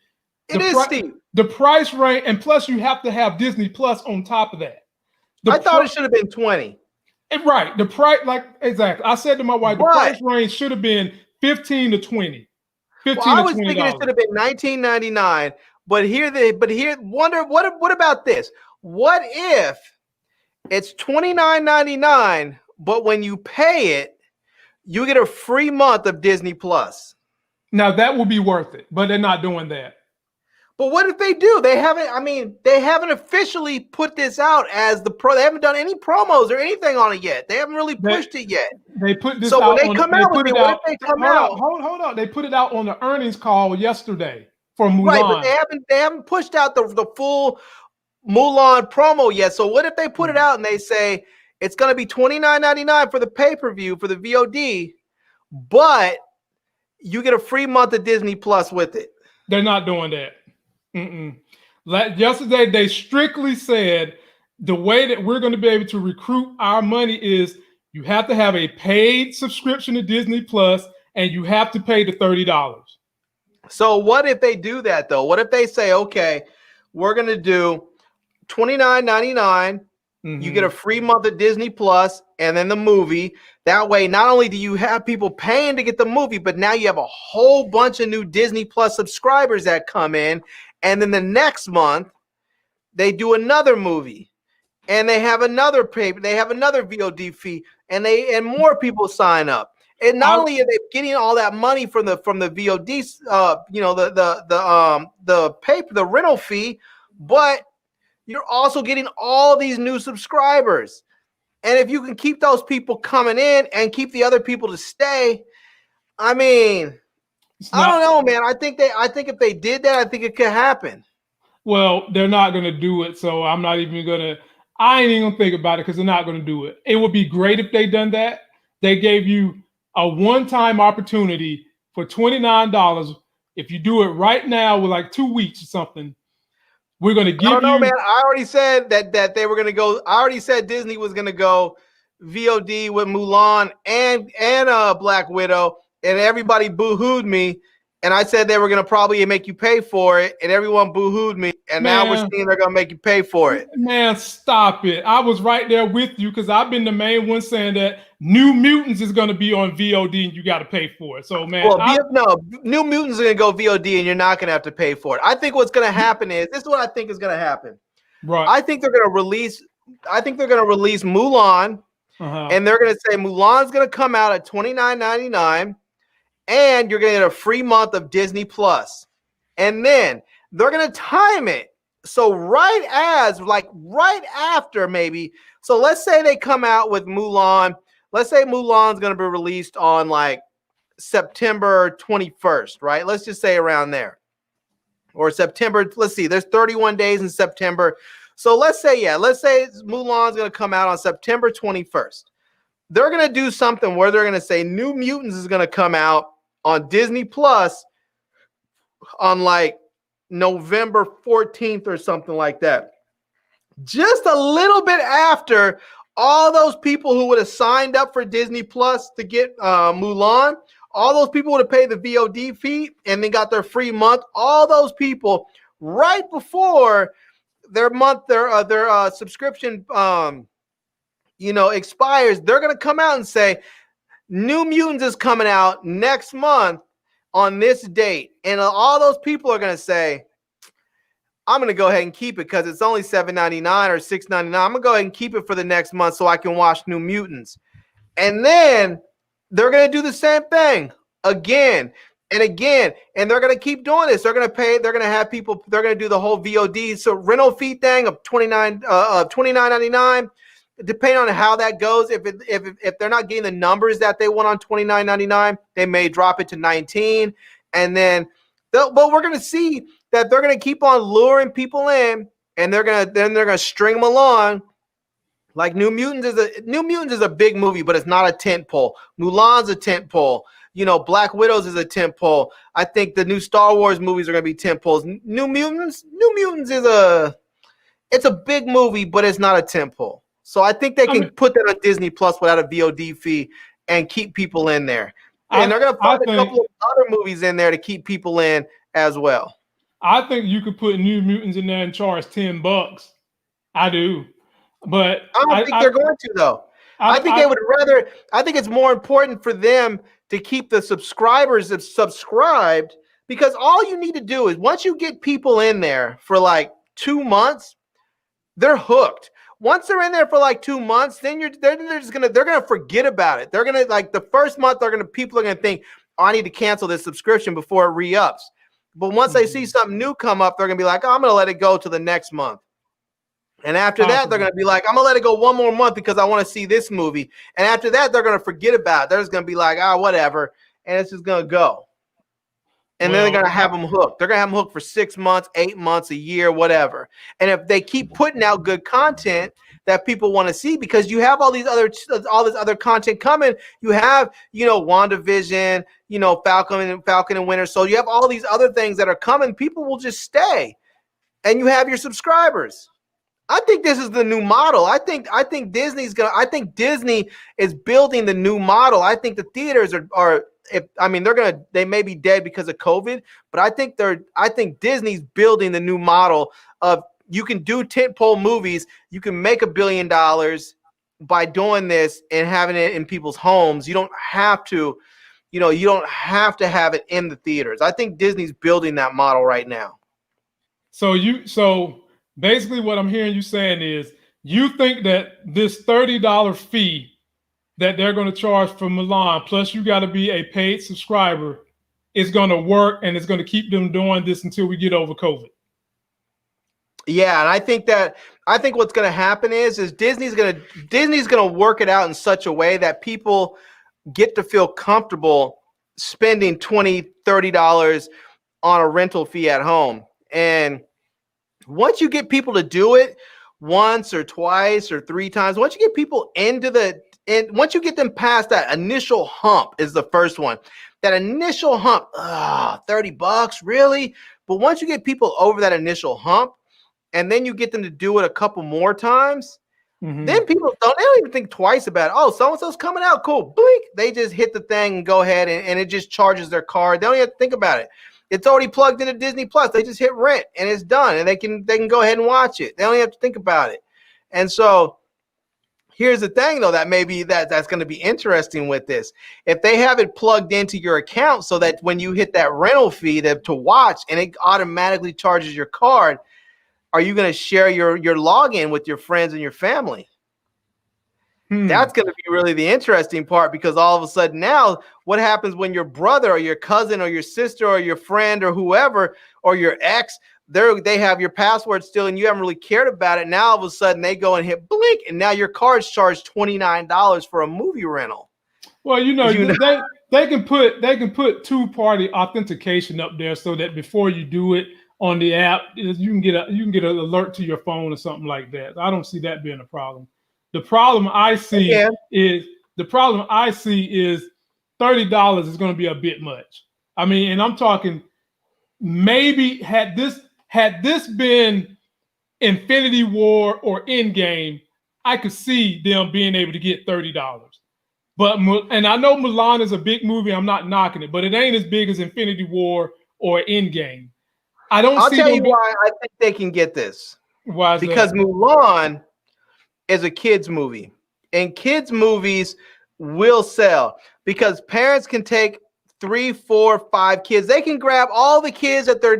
It is steep. The price range, and plus you have to have Disney Plus on top of that. I thought it should have been 20. Right. The price, exactly. I said to my wife, the price range should have been 15 to 20. I was thinking it should have been $19.99. But what about this? What if it's $29.99, but when you pay it, you get a free month of Disney Plus? Now that would be worth it, but they're not doing that. But what if they do? They haven't officially put this out as they haven't done any promos or anything on it yet. They haven't really pushed it yet. They put this out. So when they come out with it, what if they come out? Hold on. They put it out on the earnings call yesterday for Mulan. Right, but they haven't pushed out the full Mulan promo yet. So what if they put it out and they say it's going to be $29.99 for the pay-per-view for the VOD, but you get a free month of Disney Plus with it? They're not doing that. Yesterday, they strictly said the way that we're going to be able to recruit our money is you have to have a paid subscription to Disney Plus and you have to pay the $30. So what if they do that, though? What if they say, okay, we're going to do $29.99 You get a free month of Disney Plus and then the movie. That way, not only do you have people paying to get the movie, but now you have a whole bunch of new Disney Plus subscribers that come in. And then the next month, they do another movie. And they have another they have another VOD fee, and more people sign up. And not only are they getting all that money from the VOD, the rental fee, but you're also getting all these new subscribers. And if you can keep those people coming in and keep the other people to stay, I mean, I don't know, man. I think if they did that, I think it could happen. Well, they're not going to do it, so I'm not even going to. I ain't even going to think about it because they're not going to do it. It would be great if they done that. They gave you a one-time opportunity for $29. If you do it right now with like 2 weeks or something, we're going to give you. I don't know, man. I already said that they were going to go. I already said Disney was going to go VOD with Mulan and Black Widow, and everybody boo-hooed me. And I said they were going to probably make you pay for it, and everyone boo-hooed me. And now we're seeing they're going to make you pay for it. Man, stop it. I was right there with you because I've been the main one saying that New Mutants is going to be on VOD and you got to pay for it. So, man. New Mutants are going to go VOD and you're not going to have to pay for it. I think what's going to happen is, this is what I think is going to happen. Right. I think they're going to release Mulan, and they're going to say Mulan's going to come out at $29.99. And you're going to get a free month of Disney Plus. And then they're going to time it. So right after maybe. So let's say they come out with Mulan. Let's say Mulan's going to be released on like September 21st, right? Let's just say around there. Or September. Let's see. There's 31 days in September. So let's say Mulan's going to come out on September 21st. They're going to do something where they're going to say New Mutants is going to come out on Disney Plus on like November 14th or something like that. Just a little bit after all those people who would have signed up for Disney Plus to get Mulan, all those people would have paid the VOD fee and then got their free month. All those people right before their subscription expires, they're going to come out and say, New Mutants is coming out next month on this date. And all those people are going to say, I'm going to go ahead and keep it because it's only $7.99 or $6.99. I'm going to go ahead and keep it for the next month so I can watch New Mutants. And then they're going to do the same thing again and again. And they're going to keep doing this. They're going to pay. They're going to have people. They're going to do the whole VOD. So rental fee thing of $29.99. Depending on how that goes, if they're not getting the numbers that they want on $29.99, they may drop it to $19, and then but we're gonna see that they're gonna keep on luring people in, and they're gonna string them along. Like New Mutants is a big movie, but it's not a tent pole. Mulan's a tent pole. Black Widows is a tent pole. I think the new Star Wars movies are gonna be tent poles. New Mutants is it's a big movie, but it's not a tent pole. So I think they can put that on Disney Plus without a VOD fee and keep people in there. And they're going to find a couple of other movies in there to keep people in as well. I think you could put New Mutants in there and charge $10. I do. But I don't think they're going to, though. I think they would rather. I think it's more important for them to keep the subscribers subscribed, because all you need to do is once you get people in there for like 2 months, they're hooked. Once they're in there for like 2 months, then they're gonna forget about it. They're gonna, like, the first month people are gonna think, oh, I need to cancel this subscription before it re-ups. But once they see something new come up, they're gonna be like, oh, I'm gonna let it go to the next month. And after that, they're gonna be like, I'm gonna let it go one more month because I want to see this movie. And after that, they're gonna forget about it. They're just gonna be like, whatever, and it's just gonna go. And then they're going to have them hooked. They're going to have them hooked for 6 months, 8 months, a year, whatever. And if they keep putting out good content that people want to see, because you have all this other content coming. You have, WandaVision, Falcon and Winter Soldier. You have all these other things that are coming. People will just stay. And you have your subscribers. I think this is the new model. I think Disney is building the new model. I think the theaters are they may be dead because of COVID, but I think Disney's building the new model of you can do tentpole movies. You can make $1 billion by doing this and having it in people's homes. You don't have to, you don't have to have it in the theaters. I think Disney's building that model right now. So basically what I'm hearing you saying is you think that this $30 fee that they're going to charge for Mulan, plus you got to be a paid subscriber, is going to work, and it's going to keep them doing this until we get over COVID. Yeah, and I think what's going to happen is Disney's going to work it out in such a way that people get to feel comfortable spending $20, $30 on a rental fee at home. And once you get people to do it once or twice or 3 times, once you get people once you get them past that initial hump is the first one. That initial hump, $30, really? But once you get people over that initial hump, and then you get them to do it a couple more times, then people don't even think twice about it. Oh, so-and-so's coming out, cool. Blink. They just hit the thing and go ahead, and it just charges their card. They don't even have to think about it. It's already plugged into Disney Plus. They just hit rent and it's done, and they can go ahead and watch it. They don't even have to think about it. And so here's the thing, though, that maybe that's going to be interesting with this. If they have it plugged into your account so that when you hit that rental fee to watch and it automatically charges your card, are you going to share your login with your friends and your family? That's going to be really the interesting part, because all of a sudden now, what happens when your brother or your cousin or your sister or your friend or whoever or your ex, they have your password still and you haven't really cared about it. Now all of a sudden they go and hit blink, and now your card's charged $29 for a movie rental. Well, they can put two-party authentication up there so that before you do it on the app, you can get an alert to your phone or something like that. I don't see that being a problem. The problem I see is $30 is going to be a bit much. I mean, and I'm talking maybe had this been Infinity War or Endgame, I could see them being able to get $30. And I know Mulan is a big movie. I'm not knocking it, but it ain't as big as Infinity War or Endgame. I'll tell you why I think they can get this. Why is because that? Mulan is a kids movie, and kids movies will sell because parents can take 3, 4, 5 kids. They can grab all the kids that their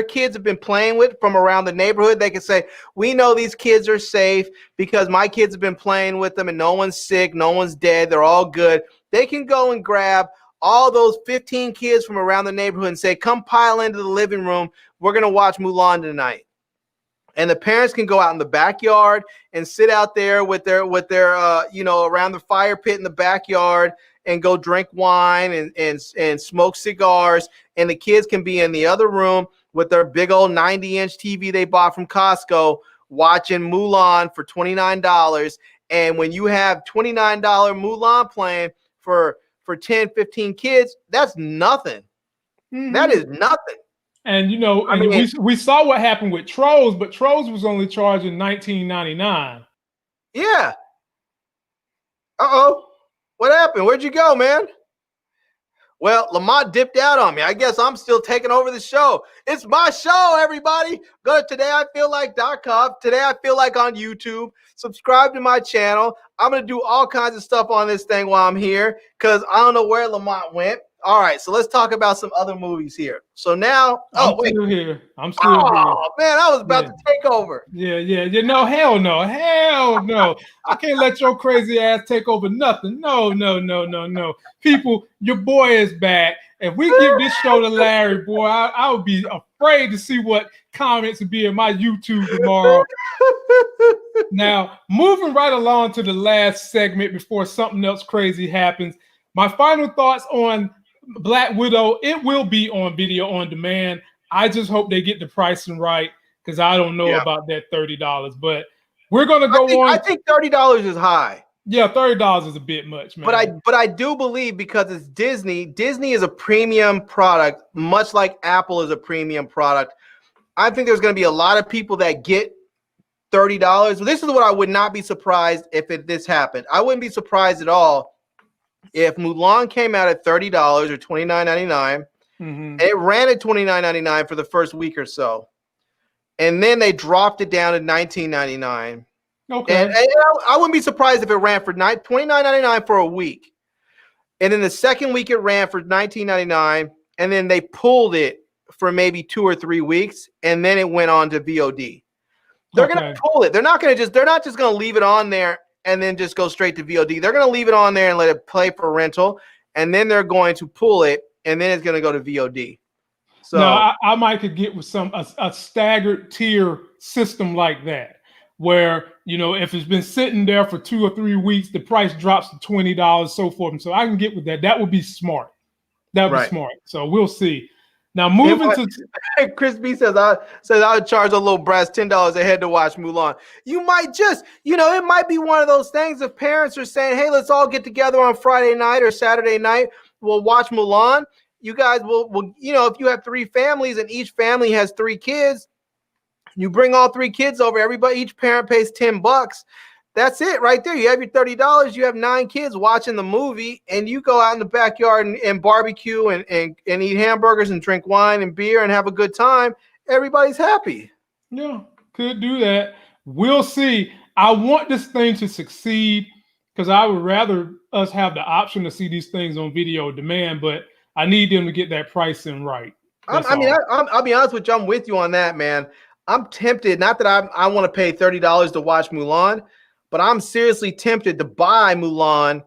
kids have been playing with from around the neighborhood. They can say, we know these kids are safe because my kids have been playing with them and no one's sick, no one's dead, they're all good. They can go and grab all those 15 kids from around the neighborhood and say, come pile into the living room. We're going to watch Mulan tonight. And the parents can go out in the backyard and sit out there with their around the fire pit in the backyard and go drink wine and smoke cigars. And the kids can be in the other room with their big old 90-inch TV they bought from Costco watching Mulan for $29. And when you have $29 Mulan playing for 10, 15 kids, that's nothing. That is nothing. And we saw what happened with Trolls, but Trolls was only charging $19.99. Yeah. Uh-oh. What happened? Where'd you go, man? Well, Lamont dipped out on me. I guess I'm still taking over the show. It's my show, everybody. Go to todayifeellike.com. Today I Feel Like on YouTube. Subscribe to my channel. I'm going to do all kinds of stuff on this thing while I'm here because I don't know where Lamont went. All right, so let's talk about some other movies here. So now, I'm still here. I'm still here. Oh, man, I was about to take over. Yeah. No, hell no. I can't let your crazy ass take over nothing. No. People, your boy is back. If we give this show to Larry, boy, I would be afraid to see what comments would be in my YouTube tomorrow. Now, moving right along to the last segment before something else crazy happens. My final thoughts on Black Widow, it will be on video on demand. I just hope they get the pricing right because I don't know about that $30. But we're gonna go on. I think $30 is high. Yeah, $30 is a bit much, man. But I do believe because it's Disney. Disney is a premium product, much like Apple is a premium product. I think there's going to be a lot of people that get $30. This is what I would not be surprised if this happened. I wouldn't be surprised at all if Mulan came out at $30 or $29.99, and it ran at $29.99 for the first week or so, and then they dropped it down to $19.99. Okay. And I wouldn't be surprised if it ran for $29.99 for a week. And then the second week it ran for $19.99, and then they pulled it for maybe 2 or 3 weeks, and then it went on to VOD. They're gonna pull it. They're not just gonna leave it on there and then just go straight to VOD. They're gonna leave it on there and let it play for rental, and then they're going to pull it, and then it's gonna go to VOD. So now I might could get with a staggered tier system like that, where if it's been sitting there for 2 or 3 weeks, the price drops to $20, so forth. And so I can get with that. That would be smart. That would be smart. So we'll see. Now moving to Chris B says I would charge a little brass $10 a head to watch Mulan. You might just, it might be one of those things if parents are saying, hey, let's all get together on Friday night or Saturday night. We'll watch Mulan. You guys will if you have 3 families and each family has 3 kids, you bring all 3 kids over. Each parent pays $10. That's it right there. You have your $30. You have 9 kids watching the movie, and you go out in the backyard and barbecue and eat hamburgers and drink wine and beer and have a good time. Everybody's happy. Yeah, could do that. We'll see. I want this thing to succeed because I would rather us have the option to see these things on video demand, but I need them to get that pricing right. I'll be honest with you. I'm with you on that, man. I'm tempted. Not that I want to pay $30 to watch Mulan, but I'm seriously tempted to buy Mulan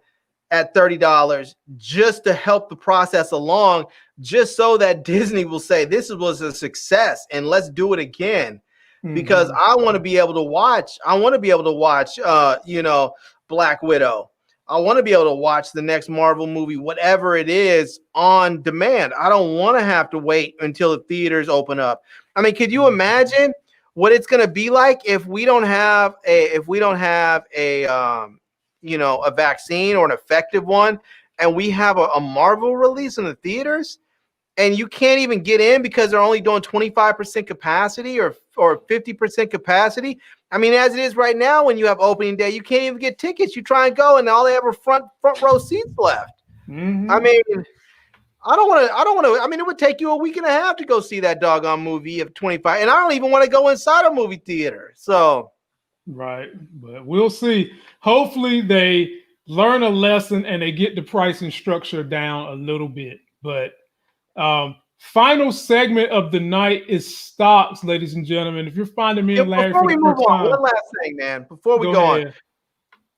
at $30 just to help the process along, just so that Disney will say this was a success and let's do it again. Because I want to be able to watch. I want to be able to watch, Black Widow. I want to be able to watch the next Marvel movie, whatever it is, on demand. I don't want to have to wait until the theaters open up. I mean, could you imagine what it's going to be like if we don't have a vaccine or an effective one, and we have a Marvel release in the theaters, and you can't even get in because they're only doing 25% capacity or 50% capacity? I mean, as it is right now, when you have opening day, you can't even get tickets. You try and go, and all they have are front row seats left. I mean, I don't want to. I mean, it would take you a week and a half to go see that doggone movie of 25, and I don't even want to go inside a movie theater. So, right, but we'll see. Hopefully, they learn a lesson and they get the pricing structure down a little bit. But final segment of the night is stocks, ladies and gentlemen. If you're finding me and Larry before we move on, time, one last thing, man. Before we go on,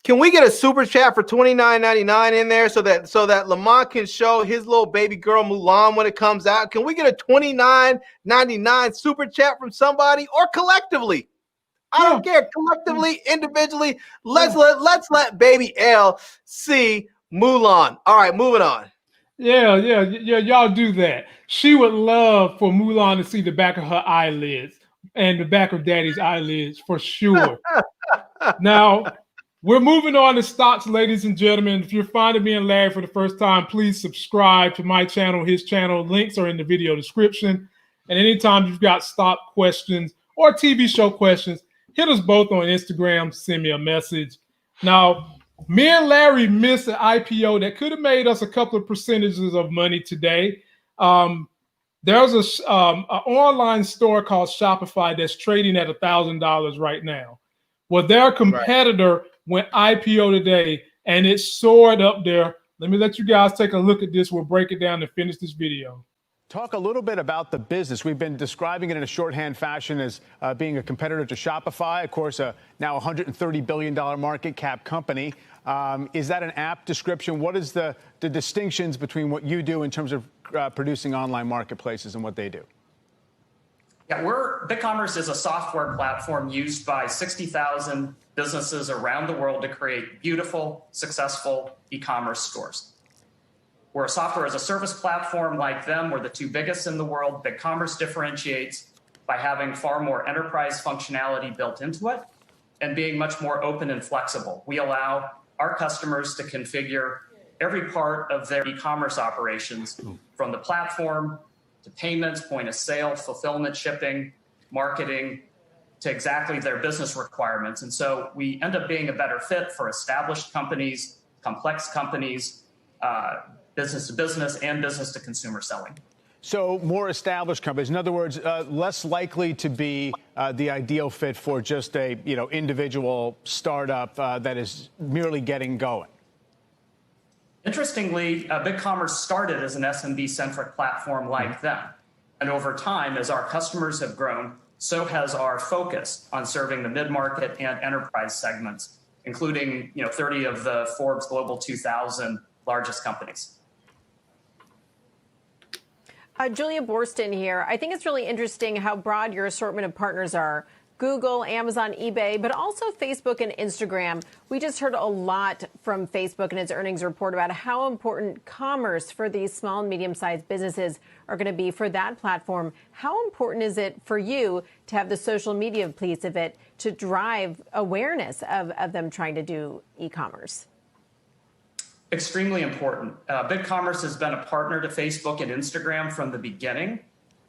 can we get a super chat for $29.99 in there so that Lamont can show his little baby girl Mulan when it comes out? Can we get a $29.99 super chat from somebody or collectively? I don't care. Collectively, individually, let's let baby L see Mulan. All right, moving on. Yeah, y'all do that. She would love for Mulan to see the back of her eyelids and the back of Daddy's eyelids for sure. Now, we're moving on to stocks, ladies and gentlemen. If you're finding me and Larry for the first time, please subscribe to my channel, his channel. Links are in the video description. And anytime you've got stock questions or TV show questions, hit us both on Instagram, send me a message. Now, me and Larry missed an IPO that could have made us a couple of percentages of money today. There's an online store called Shopify that's trading at $1,000 right now. Well, their competitor went IPO today, and it soared up there. Let me let you guys take a look at this. We'll break it down and finish this video. Talk a little bit about the business. We've been describing it in a shorthand fashion as being a competitor to Shopify, of course, now $130 billion market cap company. Is that an apt description? What is the distinctions between what you do in terms of producing online marketplaces and what they do? Yeah, BigCommerce is a software platform used by 60,000 businesses around the world to create beautiful, successful e-commerce stores. We're a software as a service platform like them. We're the 2 biggest in the world. BigCommerce differentiates by having far more enterprise functionality built into it and being much more open and flexible. We allow our customers to configure every part of their e-commerce operations, from the platform to payments, point of sale, fulfillment, shipping, marketing, to exactly their business requirements. And so we end up being a better fit for established companies, complex companies, business to business and business to consumer selling. So more established companies, in other words, less likely to be the ideal fit for just a individual startup that is merely getting going. Interestingly, BigCommerce started as an SMB-centric platform like them. And over time, as our customers have grown, so has our focus on serving the mid-market and enterprise segments, including 30 of the Forbes Global 2000 largest companies. Julia Borston here. I think it's really interesting how broad your assortment of partners are. Google, Amazon, eBay, but also Facebook and Instagram. We just heard a lot from Facebook in its earnings report about how important commerce for these small and medium-sized businesses are going to be for that platform. How important is it for you to have the social media piece of it to drive awareness of them trying to do e-commerce? Extremely important. BigCommerce has been a partner to Facebook and Instagram from the beginning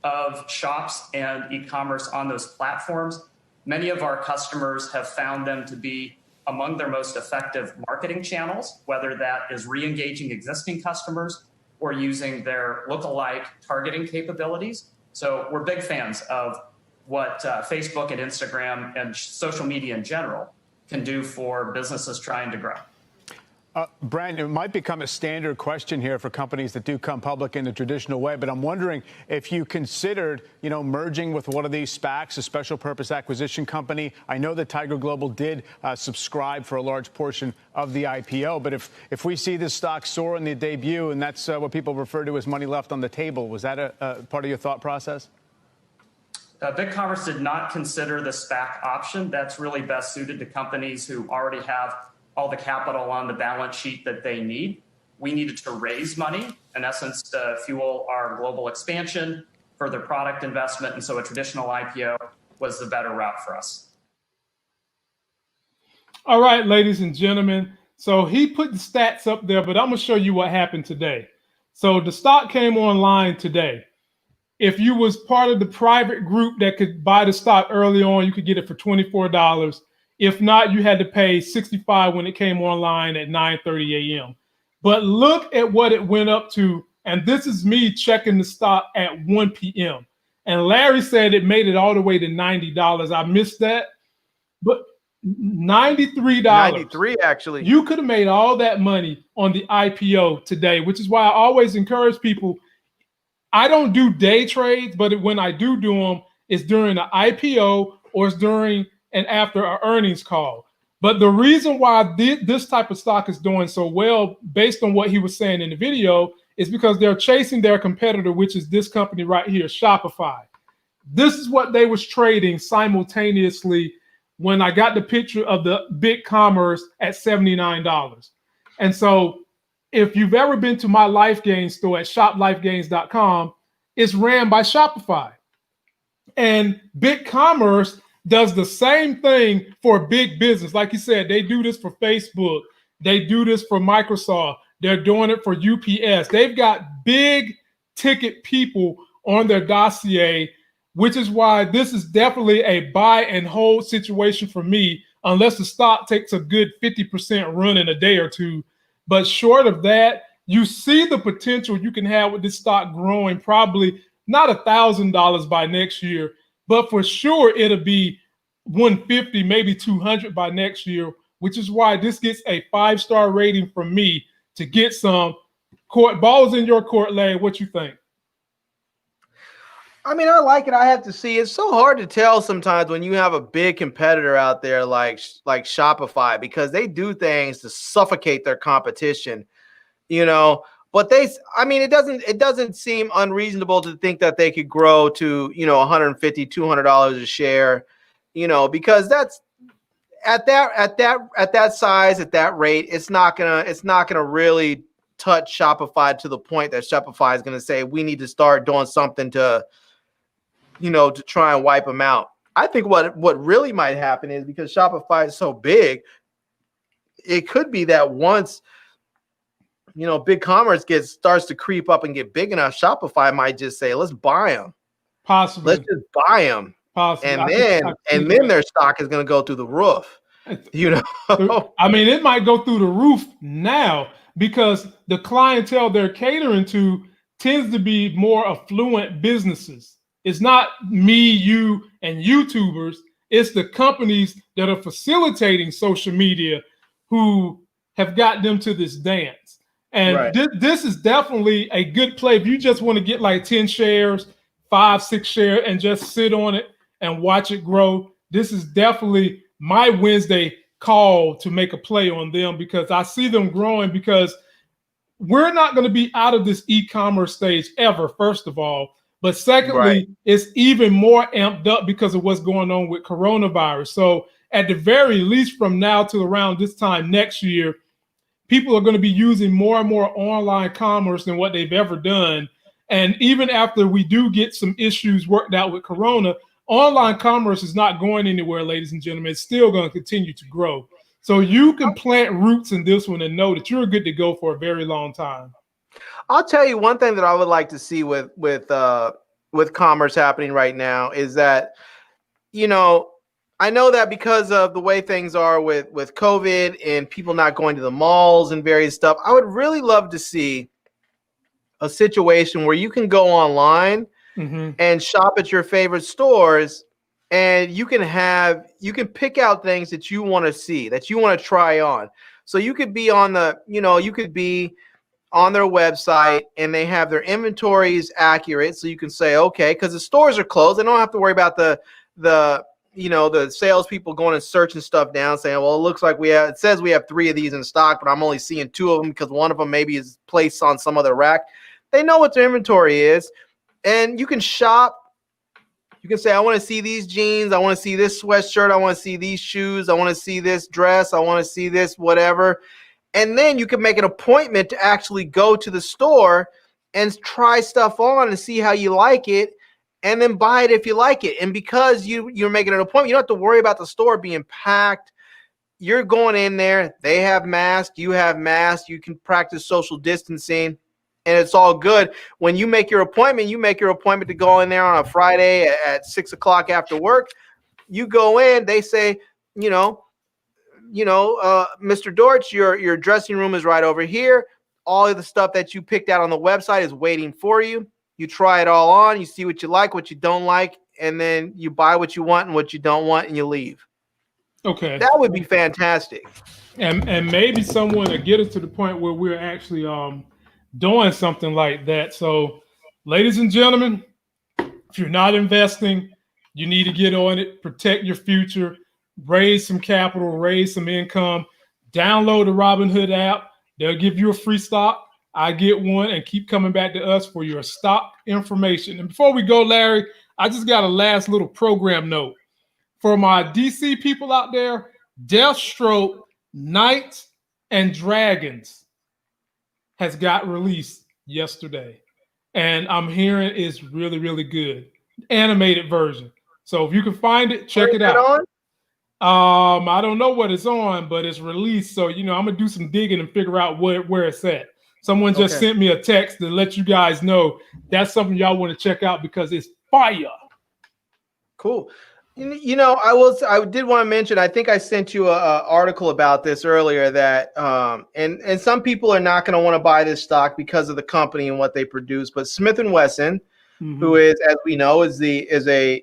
of shops and e-commerce on those platforms. Many of our customers have found them to be among their most effective marketing channels, whether that is re-engaging existing customers or using their lookalike targeting capabilities. So we're big fans of what Facebook and Instagram and social media in general can do for businesses trying to grow. Brent, it might become a standard question here for companies that do come public in the traditional way, but I'm wondering if you considered, merging with one of these SPACs, a special purpose acquisition company. I know that Tiger Global did subscribe for a large portion of the IPO, but if we see this stock soar in the debut, and that's what people refer to as money left on the table, was that a part of your thought process? BigCommerce did not consider the SPAC option. That's really best suited to companies who already have all the capital on the balance sheet that they need. We needed to raise money, in essence, to fuel our global expansion, further product investment, and so a traditional IPO was the better route for us. All right, ladies and gentlemen. So he put the stats up there, but I'm going to show you what happened today. So the stock came online today. If you was part of the private group that could buy the stock early on, you could get it for $24. If not, you had to pay $65 when it came online at 9:30 a.m. But look at what it went up to. And this is me checking the stock at 1 p.m. And Larry said it made it all the way to $90. I missed that. But $93. 93, actually. You could have made all that money on the IPO today, which is why I always encourage people. I don't do day trades, but when I do them, it's during the IPO or it's during and after our earnings call. But the reason why this type of stock is doing so well, based on what he was saying in the video, is because they're chasing their competitor, which is this company right here, Shopify. This is what they was trading simultaneously when I got the picture of the BigCommerce at $79. And so if you've ever been to my LifeGains store at shoplifegains.com, it's ran by Shopify. And BigCommerce does the same thing for big business. Like you said, they do this for Facebook. They do this for Microsoft. They're doing it for UPS. They've got big ticket people on their dossier, which is why this is definitely a buy and hold situation for me, unless the stock takes a good 50% run in a day or two. But short of that, you see the potential you can have with this stock growing, probably not $1,000 by next year, but for sure it'll be 150, maybe 200 by next year, which is why this gets a 5-star rating from me to get some court balls in your court, Larry. What you think? I mean, I like it. I have to see. It's so hard to tell sometimes when you have a big competitor out there like Shopify, because they do things to suffocate their competition, But it doesn't seem unreasonable to think that they could grow to, $150, $200 a share, because that's at that size, at that rate, it's not gonna really touch Shopify to the point that Shopify is gonna say we need to start doing something to try and wipe them out. I think what really might happen is, because Shopify is so big, it could be that once BigCommerce starts to creep up and get big enough, Shopify might just say, let's buy them. Possibly. Let's just buy them. Possibly. And then their stock is going to go through the roof. I mean, it might go through the roof now because the clientele they're catering to, tends to be more affluent businesses. It's not me, you, and YouTubers. It's the companies that are facilitating social media who have got them to this dance. And Right. this is definitely a good play. If you just want to get like 10 shares, 5, 6 shares, and just sit on it and watch it grow, this is definitely my Wednesday call to make a play on them, because I see them growing, because we're not going to be out of this e-commerce stage ever, first of all. But secondly, Right. it's even more amped up because of what's going on with coronavirus. So at the very least, from now to around this time next year, people are going to be using more and more online commerce than what they've ever done. And even after we do get some issues worked out with corona, online commerce is not going anywhere, ladies and gentlemen. It's still going to continue to grow. So you can plant roots in this one and know that you're good to go for a very long time. I'll tell you one thing that I would like to see with commerce happening right now is that, you know, I know that because of the way things are with COVID and people not going to the malls and various stuff, I would really love to see a situation where you can go online and shop at your favorite stores, and you can pick out things that you want to see, that you want to try on. So you could be on their website and they have their inventories accurate. So you can say, okay, because the stores are closed, they don't have to worry about the salespeople going and searching stuff down, saying, well, it looks like it says we have 3 of these in stock, but I'm only seeing 2 of them because one of them maybe is placed on some other rack. They know what their inventory is, and you can shop. You can say, I want to see these jeans. I want to see this sweatshirt. I want to see these shoes. I want to see this dress. I want to see this whatever. And then you can make an appointment to actually go to the store and try stuff on and see how you like it, and then buy it if you like it. And because you're making an appointment, you don't have to worry about the store being packed. You're going in there. They have masks. You have masks. You can practice social distancing, and it's all good. When you make your appointment, to go in there on a Friday at 6 o'clock after work. You go in, they say, Mr. Dortch, your dressing room is right over here. All of the stuff that you picked out on the website is waiting for you. You try it all on, you see what you like, what you don't like, and then you buy what you want and what you don't want, and you leave. Okay. That would be fantastic. And maybe someone to get us to the point where we're actually doing something like that. So, ladies and gentlemen, if you're not investing, you need to get on it, protect your future, raise some capital, raise some income, download the Robinhood app. They'll give you a free stock. I get one, and keep coming back to us for your stock information. And before we go, Larry, I just got a last little program note. For my DC people out there, Deathstroke, Knights, and Dragons has got released yesterday. And I'm hearing it's really, really good. Animated version. So if you can find it, check it out. I don't know what it's on, but it's released. So, I'm going to do some digging and figure out where it's at. Someone just sent me a text to let you guys know that's something y'all want to check out because it's fire. Cool. I did want to mention, I think I sent you an article about this earlier that, and some people are not going to want to buy this stock because of the company and what they produce, but Smith & Wesson, who is, as we know, is an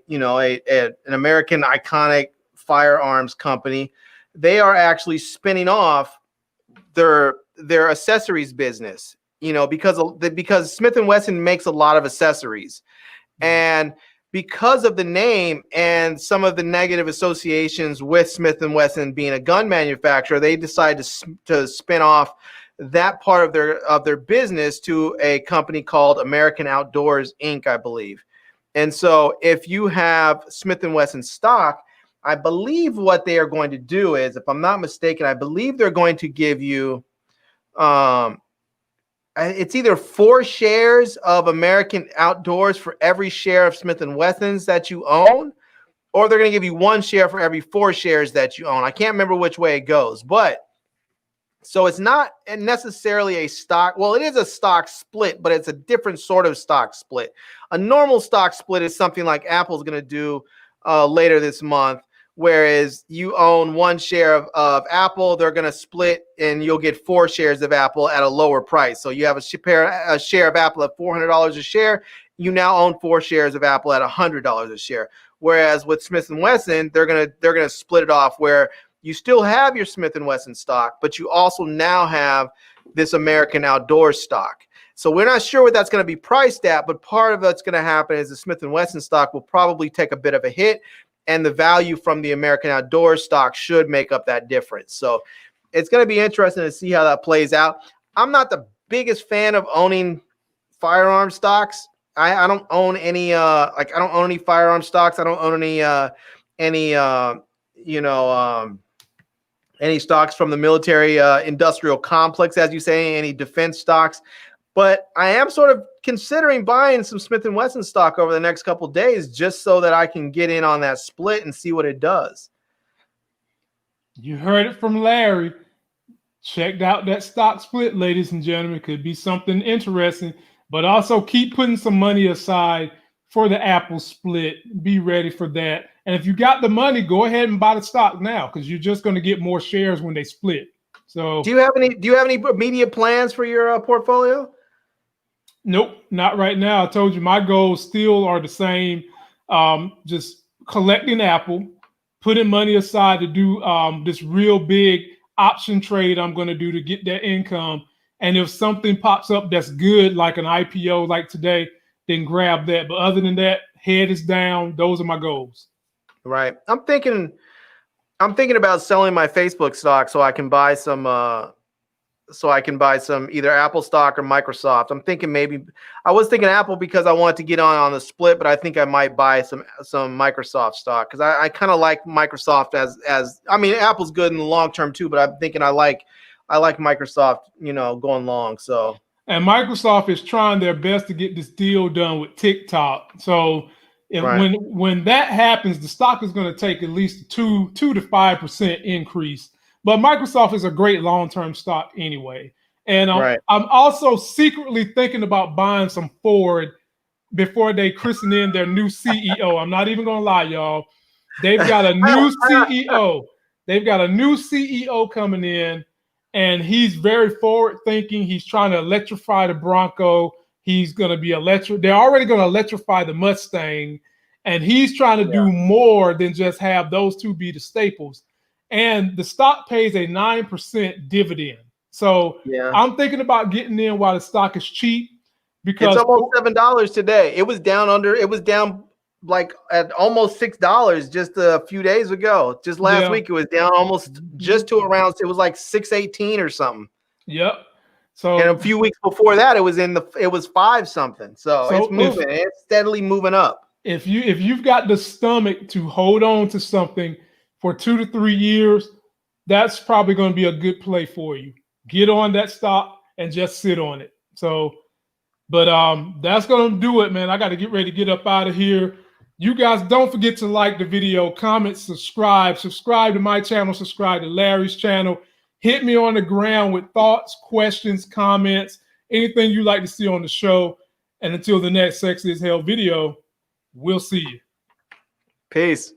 American iconic firearms company. They are actually spinning off their accessories business, because Smith & Wesson makes a lot of accessories, and because of the name and some of the negative associations with Smith & Wesson being a gun manufacturer, they decided to spin off that part of their business to a company called American Outdoors Inc., I believe. And so if you have Smith & Wesson stock, I believe what they are going to do is, if I'm not mistaken, I believe they're going to give you it's either 4 shares of American Outdoors for every share of Smith & Wesson's that you own, or they're going to give you 1 share for every 4 shares that you own. I can't remember which way it goes, but so it's not necessarily a stock. Well, it is a stock split, but it's a different sort of stock split. A normal stock split is something like Apple's going to do later this month, Whereas you own 1 share of Apple, they're going to split and you'll get 4 shares of Apple at a lower price. So you have a share of Apple at $400 a share. You now own 4 shares of Apple at $100 a share. Whereas with Smith & Wesson, they're gonna split it off where you still have your Smith & Wesson stock, but you also now have this American Outdoors stock. So we're not sure what that's going to be priced at, but part of what's going to happen is the Smith & Wesson stock will probably take a bit of a hit, and the value from the American Outdoors stock should make up that difference. So it's going to be interesting to see how that plays out. I'm not the biggest fan of owning firearm stocks. I don't own any I don't own any firearm stocks. I don't own any stocks from the military industrial complex, as you say, any defense stocks. But I am sort of considering buying some Smith & Wesson stock over the next couple of days just so that I can get in on that split and see what it does. You heard it from Larry. Checked out that stock split, ladies and gentlemen. Could be something interesting, but also keep putting some money aside for the Apple split. Be ready for that. And if you got the money, go ahead and buy the stock now because you're just going to get more shares when they split. So do you have any immediate plans for your portfolio? Nope, not right now. I told you my goals still are the same. Just collecting Apple, putting money aside to do this real big option trade I'm going to do to get that income. And if something pops up that's good, like an IPO like today, then grab that. But other than that, head is down. Those are my goals. Right. I'm thinking about selling my Facebook stock so I can buy some either Apple stock or Microsoft. I was thinking Apple because I wanted to get on the split, but I think I might buy some Microsoft stock because I kind of like Microsoft as I mean, Apple's good in the long term too, but I'm thinking I like Microsoft, going long. So, and Microsoft is trying their best to get this deal done with TikTok. So when that happens, the stock is going to take at least 2 to 5% increase. But Microsoft is a great long-term stock anyway. And I'm also secretly thinking about buying some Ford before they christen in their new CEO. I'm not even going to lie, y'all. They've got a new CEO. They've got a new CEO coming in, and he's very forward-thinking. He's trying to electrify the Bronco. He's going to be they're already going to electrify the Mustang, and he's trying to do more than just have those two be the staples. And the stock pays a 9% dividend. So I'm thinking about getting in while the stock is cheap because it's almost $7 today. It was down like at almost $6 just a few days ago. Just last week it was down almost just to around, it was like 6.18 or something. Yep. So and a few weeks before that it was 5 something. So it's moving. It's steadily moving up. If you've got the stomach to hold on to something for 2 to 3 years, that's probably going to be a good play for you. Get on that stock and just sit on it. So, but that's going to do it, man. I got to get ready to get up out of here. You guys don't forget to like the video, comment, subscribe to my channel, subscribe to Larry's channel. Hit me on the ground with thoughts, questions, comments, anything you like to see on the show. And until the next Sexy as Hell video, we'll see you. Peace.